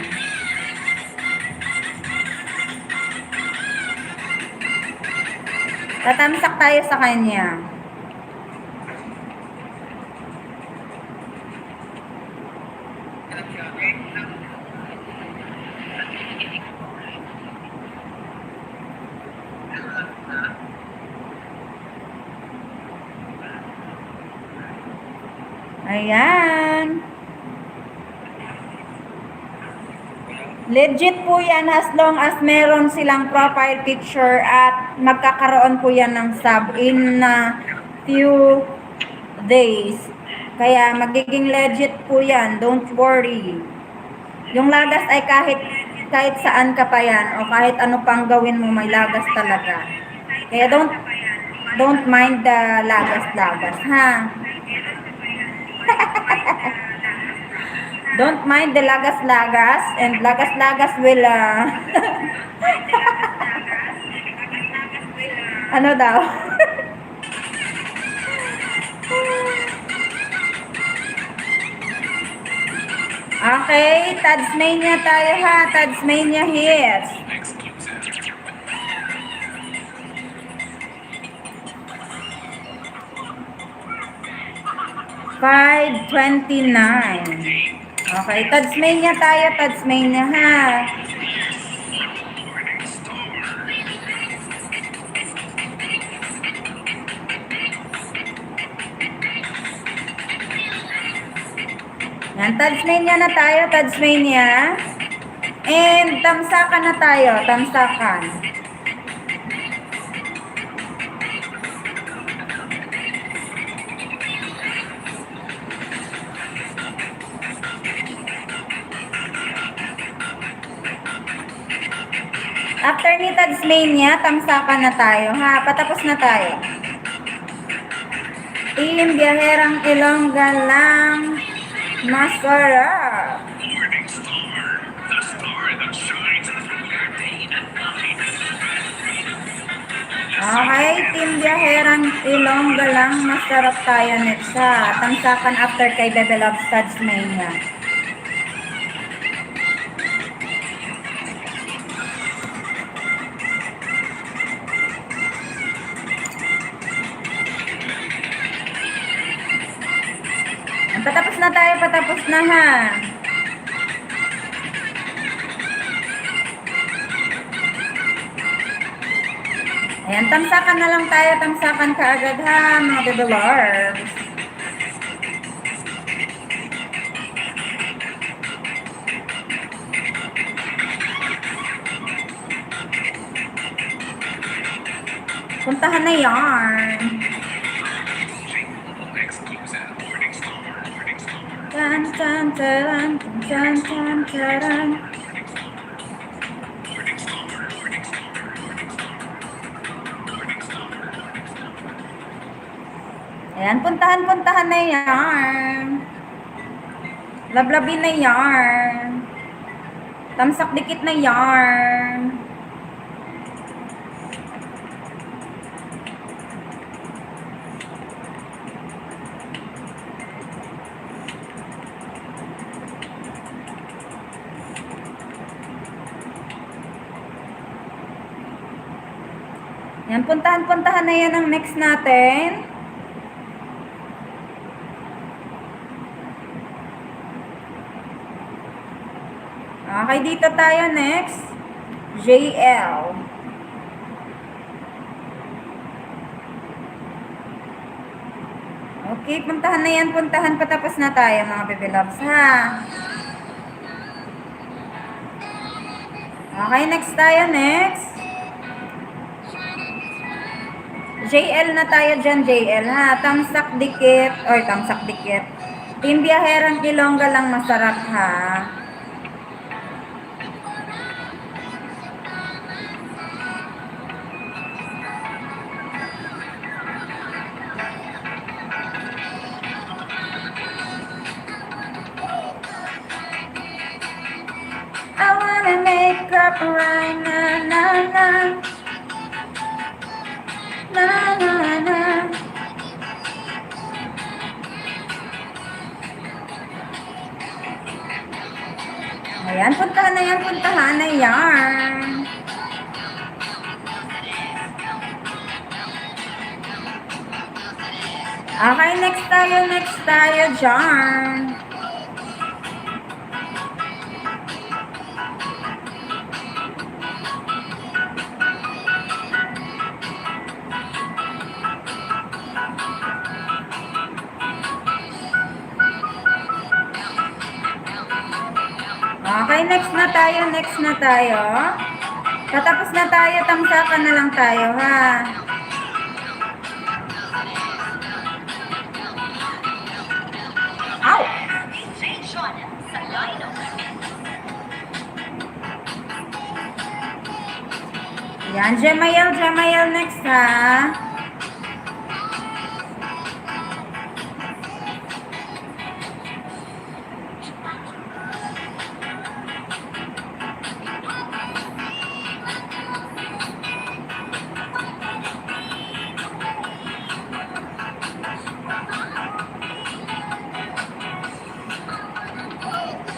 Tatamsak tayo sa kanya. Ayan. Legit po yan as long as meron silang profile picture at magkakaroon po yan ng sub in few days. Kaya magiging legit po yan. Don't worry. Yung lagas ay kahit saan ka pa yan o kahit ano pang gawin mo, may lagas talaga. Kaya don't mind the lagas-lagas, ha? Don't mind the lagas-lagas and lagas-lagas will ano daw? Okay, Tadsmania tayo ha. Tadsmania hits. $5.29. Okay, Tadsmania tayo. Tadsmania ha. Yan, Tadsmania na tayo, Tadsmania. And tamsakan na tayo, tamsakan. After ni Tadsmania, tamsakan na tayo, ha? Patapos na tayo. Team Biyaherang Ilongga lang. Masarap. Okay, Team Biyaherang Ilongga lang. Masarap tayo next ha. Tamsakan after kay Bebe Love Tadsmania. Patapos na tayo, patapos na ha. Ayan, tamsakan na lang tayo, tamsakan ka agad ha, mga bebelars. Puntahan na yarn. Tan tan taran, tan tan taran. Ayan, puntahan na yarn. Lablabin na yarn. Tamsak dikit na yarn. Yan, puntahan na yan ang next natin. Okay, dito tayo next. JL. Okay, puntahan na yan. Puntahan patapos na tayo mga baby loves, ha? Okay, next tayo, next. JL na tayo dyan, JL, ha? Tamsak dikit, or tamsak dikit. Team Biyaherang Ilongga lang masarap, ha? I wanna make up right now, na, na. Na, na, na. Ayan, puntahan na yan, puntahan na yan. Okay, next tayo dyan. Okay, next na tayo. Patapos na tayo, tamsakan na lang tayo, ha? Ow! Sensation sa line of Yan, Jemael next, ha?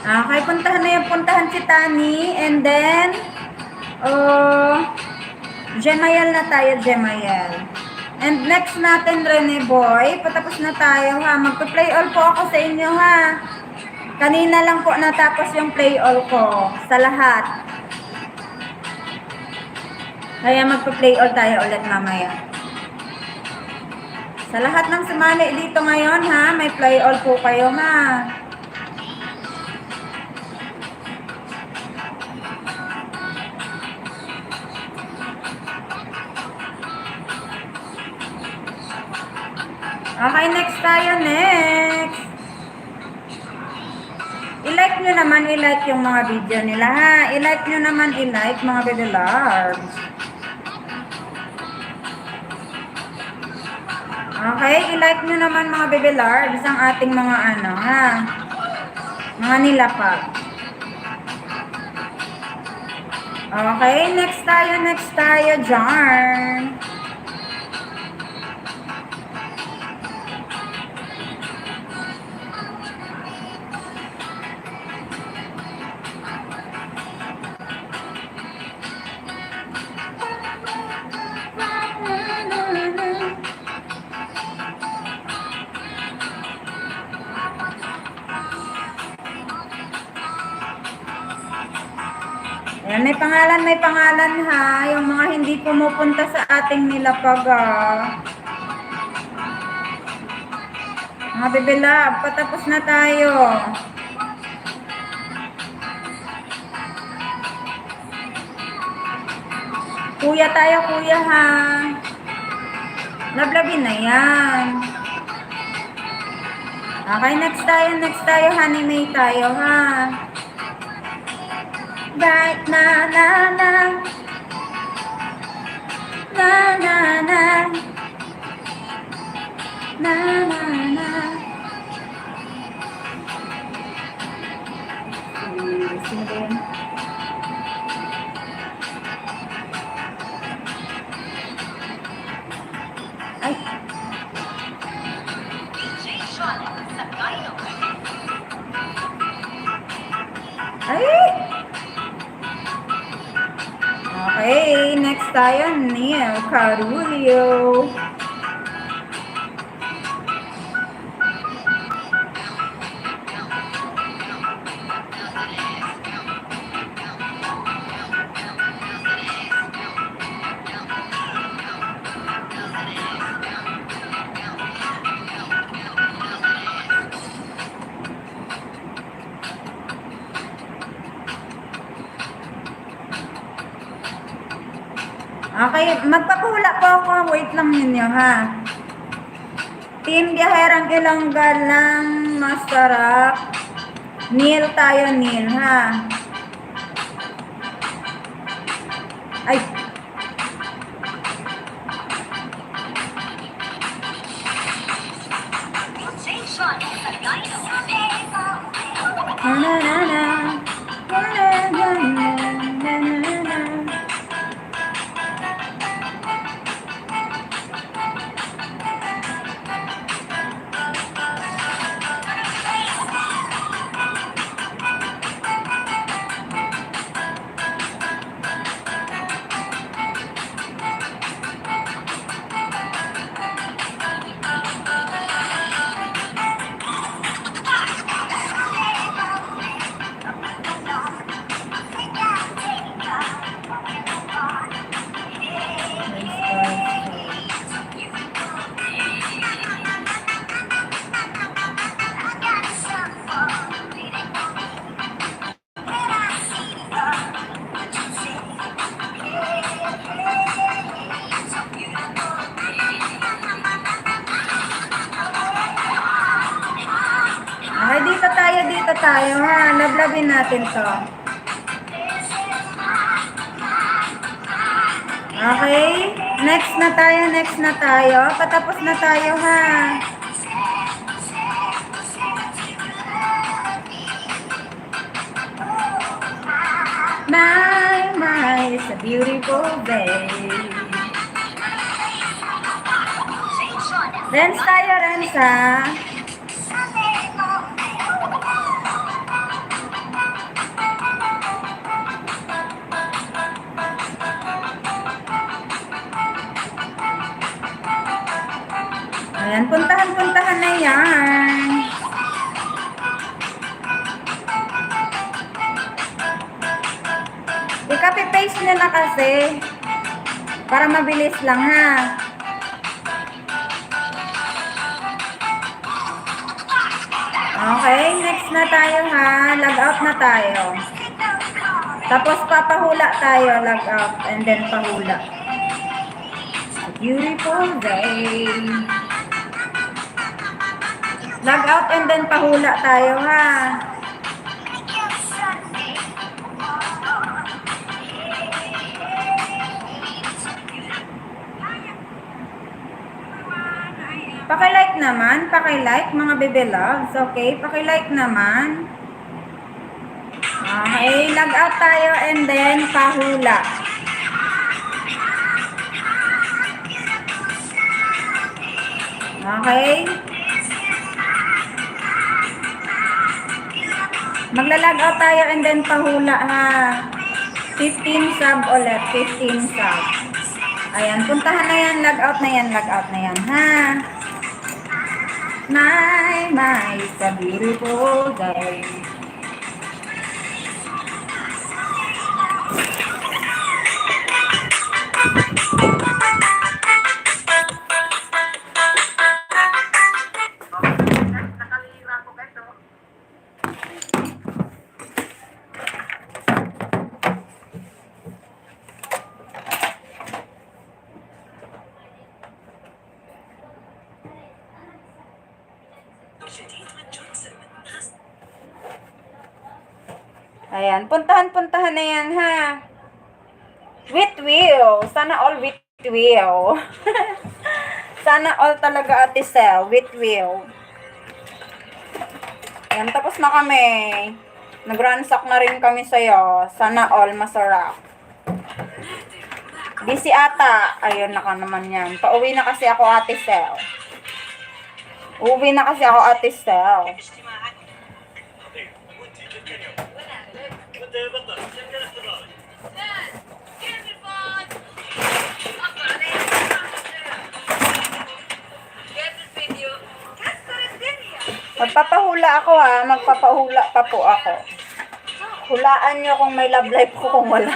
Okay, puntahan si Tani, and then, Jemael na tayo, Jemael. And next natin, Rene Boy, patapos na tayo, ha? Magpa-play all po ako sa inyo, ha? Kanina lang po natapos yung play all ko, sa lahat. Kaya magpa-play all tayo ulit mamaya. Sa lahat ng sumali dito ngayon, ha? May play all po kayo, ha? Okay, next tayo, next. I-like nyo naman, i-like yung mga video nila, ha? I-like nyo naman, i-like mga baby loves. Okay, i-like nyo naman mga baby loves ang ating mga ano, ha? Mga nilapag. Okay, next tayo, Jarn. Ayan, may pangalan ha. Yung mga hindi pumupunta sa ating nilapag, Mga baby love, patapos na tayo. Kuya tayo, kuya, ha. Lablabin na yan. Okay, next tayo, Honey May tayo, ha. Right na na na na na na na na na. Singin. Ay. sensation sa line of Ay. Okay, next tayo, Neil Carulio. Okay, magpapahula po ako. Wait lang ninyo, ha. Team Biyaherang Ilongga lang masarap. Neil tayo, Neil, ha. Ay. sensation sa line of Na na na na. Na na na na na na na. gagawin natin to. Okay? Next na tayo. Patapos na tayo, ha? My, it's a beautiful day. Dance tayo, Renza. Ayan, puntahan na yan. I-copy-paste nyo na kasi. Para mabilis lang, ha? Okay, next na tayo, ha? Log out na tayo. Tapos papahula tayo, log out, and then pahula. A beautiful day. Log out and then pahula tayo, ha? Paki-like naman, paki-like mga bebe loves, okay? Paki-like naman. Okay, log out tayo and then pahula. Okay? Magla-log out tayo and then pahula, ha? 15 sub ulit, 15 sub. Ayan, puntahan na yan, log out na yan, ha? My, it's a beautiful day. Ayan, puntahan na yan, ha? With will. Sana all with will. Sana all talaga, Ate Sel. With will. Ayan, tapos na kami. Nag-ransack na rin kami sa'yo. Sana all masarap. Busy ata. Ayun na ka naman yan. Pauwi na kasi ako, Ate Sel. Uwi na kasi ako, Ate Sel. Magpapahula ako, ha. Magpapahula pa po ako. Hulaan nyo kung may love life ko, kung wala.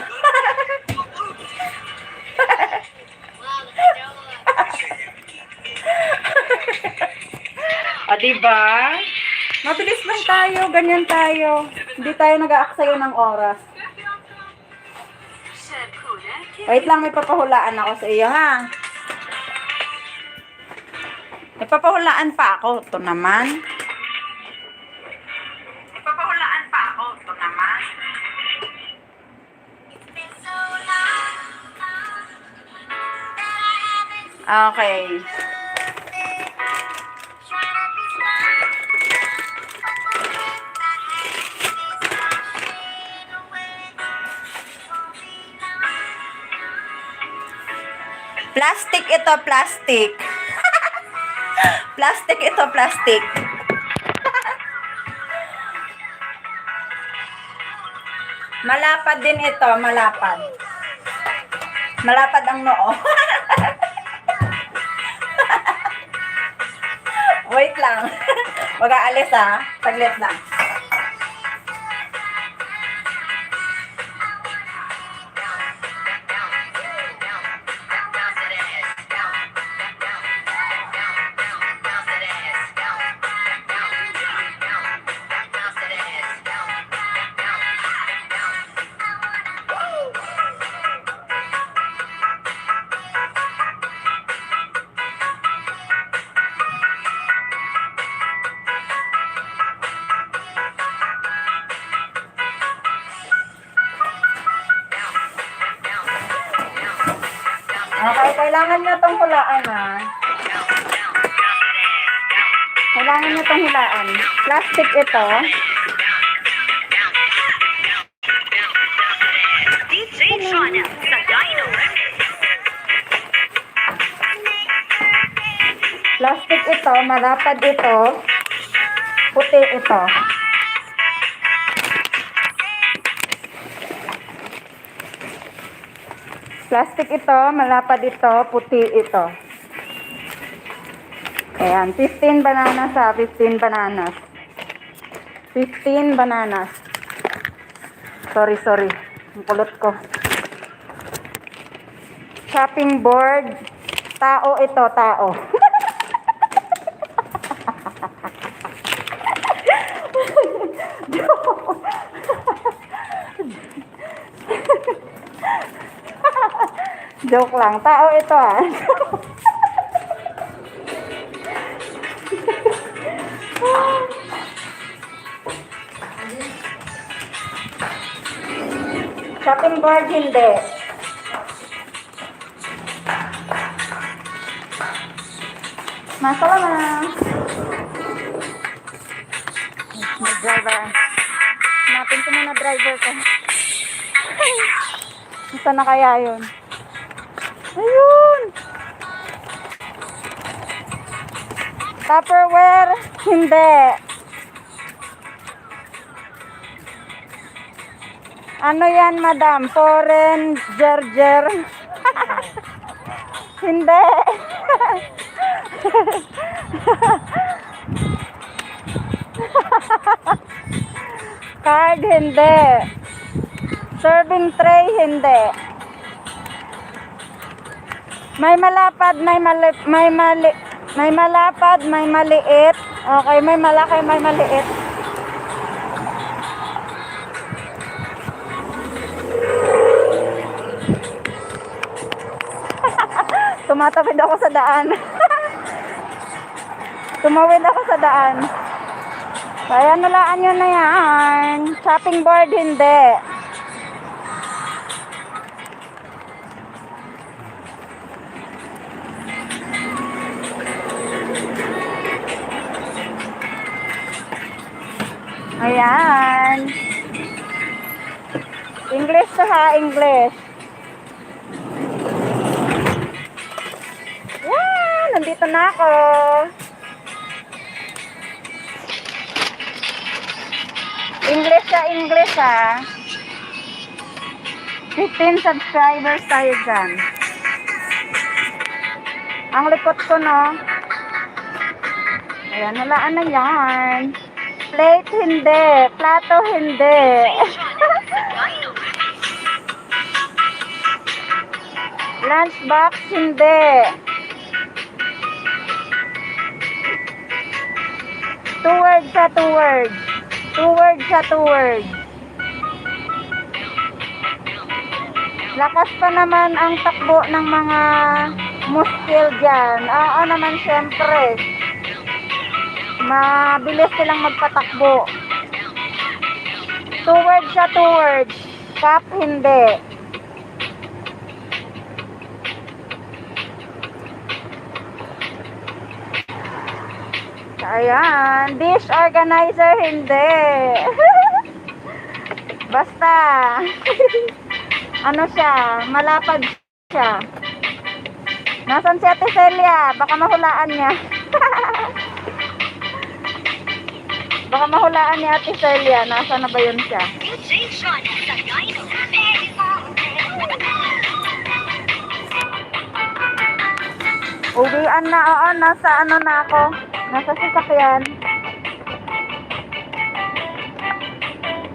O, diba? Mabilis lang tayo, ganyan tayo. Hindi tayo nag-aaksayo ng oras. Wait lang, may papahulaan ako sa iyo, ha? May papahulaan pa ako. Ito naman. May papahulaan pa ako. Ito naman. Okay. Plastic ito, plastic. Plastic ito, plastic. Malapad din ito, malapad. Malapad ang noo. Wait lang. Wag aalis, ha. Saglit lang. kailangan nyo tong hulaan ha. Kailangan nyo tong hulaan. Plastic ito. DJ Shona sa Dino Remix. Plastic ito, malapad ito. Puti ito. Plastic ito, malapad ito, puti ito. Ayan, 15 bananas ha, 15 bananas. 15 bananas. Sorry. Ang kulot ko. Chopping board. Tao ito, tao. Joke lang. Tao ito ah. Shopping board hindi. Masala na. May driver. Hanapin ko muna driver ko. Saan na kaya yun? Ayun! Tupperware? Hindi. Ano yan, madam? Foreign gerger? Hindi. Card? Hindi. Serving tray? Hindi. May malapad, may malapad, may maliit. Okay, may malaki, may maliit. Tumatawid ako sa daan. Tumawid ako sa daan. Kaya nalaan nyo na yan. Shopping board, hindi. Ayan. English to ha, English. Yan, nandito na ako. English ha. 15 subscribers tayo dyan. Ang likot ko no. Ayan, nalaan na yan. Plate, hindi. Plato, hindi. Lunchbox, hindi. Two words sa two words. Two words sa two words. Lakas pa naman ang takbo ng mga muskil dyan. Oo naman, syempre. Mabilis silang magpatakbo. Two words sa two words. Cup, hindi. Ayan. Dish organizer, hindi. Basta. Ano siya? Malapad siya. Nasaan si Ate Celia? Baka mahulaan niya. Baka mahulaan ni Ate Celia. Nasaan na ba yun siya? DJ Shona sa Dino Remix. Uwian na, oo. Nasa ano na ako. Nasa sasakyan.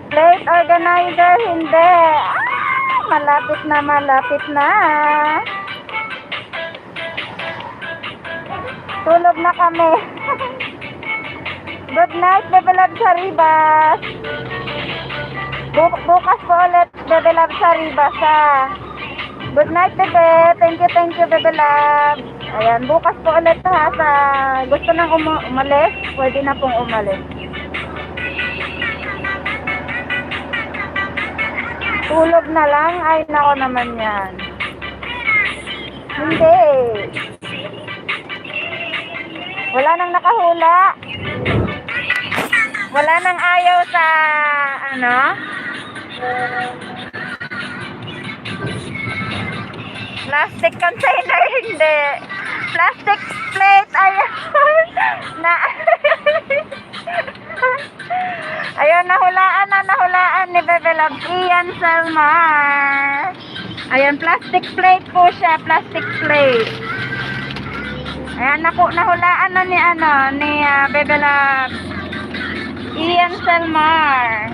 Plate organizer, hindi. Malapit na, malapit na. Tulog na kami. Good night, Bebe Love sa Ribas. Bukas po ulit, Bebe Love sa Ribas, ha. Good night, Bebe. Thank you, Bebe Love. Ayan, bukas po ulit, ha. Sa gusto nang umalis, pwede na pong umalis. Tulog na lang, ay nako naman yan. Hindi. Wala nang nakahula. Wala nang ayaw sa ano? Plastic container, hindi. Plastic plate, ayan. Na ayun, nahulaan ni Bebe Love. Ian Salmar. Ayan, plastic plate po siya, plastic plate. Ayan, nahulaan na ni Bebe Love. Ian Salmar.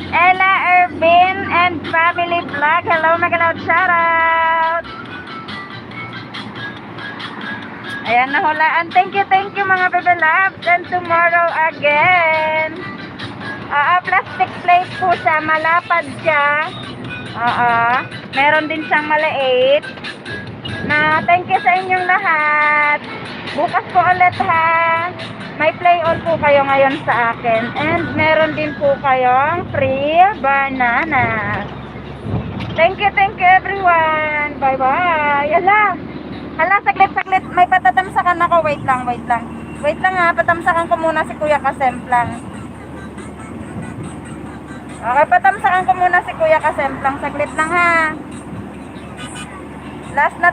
Ella Irvin and Family Vlog. Hello, magaloud shoutout. Ayan, nahulaan. Thank you mga Bebe Loves. And tomorrow again. Plastic plate po siya. Malapad siya. Meron din siyang maliit. Thank you sa inyong lahat. Bukas po ulit ha. May play on po kayo ngayon sa akin. And meron din po kayong free banana. Thank you everyone. Bye-bye. Hala, saglit. May patatamsakan ako. Wait lang. Wait lang ha. Patamsakan ko muna si Kuya Kasemplang. Okay, patamsakan ko muna si Kuya Kasemplang. Saglit lang ha. Last na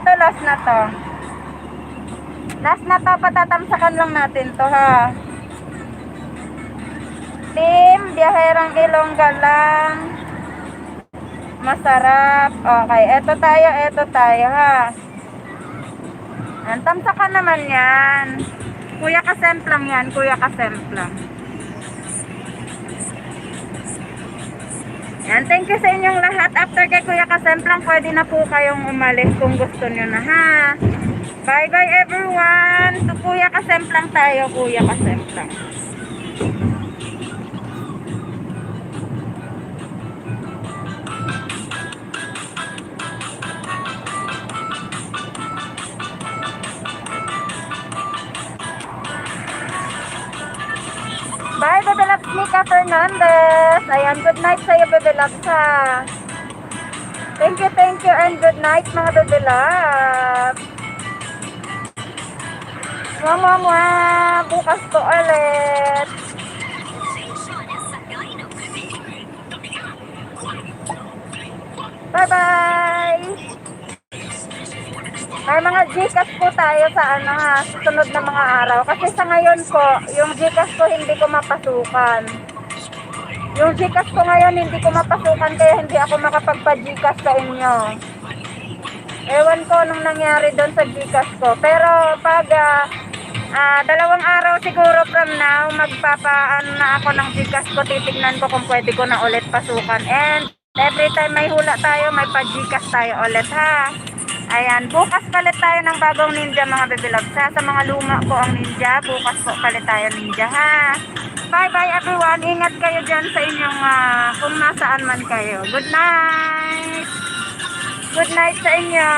to. Patatamsakan lang natin to ha. Team, biyaherang Ilongga lang. Masarap. Okay, eto tayo ha. Tamsakan naman yan. Kuya Kasemplang yan, Kuya Kasemplang. Yan, thank you sa inyong lahat. After kay Kuya Kasemplang, pwede na po kayong umalis kung gusto nyo na ha. Bye everyone. To Kuya Kasemplang tayo, Kuya Kasemplang. Bye, Bebe Loves, Nika Fernandez. Ayan, good night sa'yo, Bebe Loves, ha. Thank you, and good night, mga Bebe Loves. Mwah. Bukas po ulit. Bye-bye. May mga Gcash po tayo sa susunod na mga araw. Kasi sa ngayon po, yung Gcash ko hindi ko mapasukan. Yung Gcash ko ngayon hindi ko mapasukan kaya hindi ako makapagpa-Gcash sa inyo. Ewan ko nung nangyari doon sa Gcash ko. Pero pag 2 araw siguro from now, magpapaano na ako ng Gcash ko. Titignan ko kung pwede ko na ulit pasukan. And every time may hula tayo, may pa-Gcash tayo ulit ha. Ayan, bukas palit tayo ng bagong ninja mga Bebe Loves ha. Sa mga luma ko ang ninja, bukas po palit tayo ninja ha. Bye everyone, ingat kayo dyan sa inyong kung nasaan man kayo. Good night sa inyo.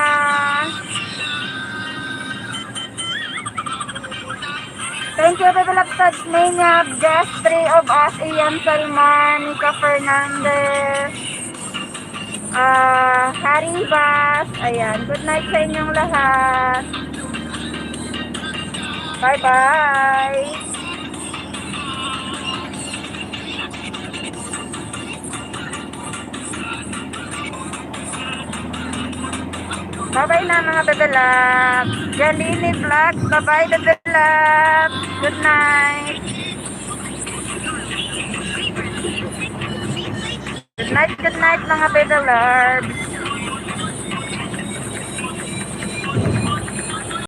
Thank you Bebe Loves, Tasmania, just 3 of us, Ian Salman, Nika Fernandez, Haribas. Ayan, good night sa inyong lahat. Bye. Bye na mga Bebe Loves. Janine Vlog, bye Bebe Loves. Good night. Good night mga Bebe Loves.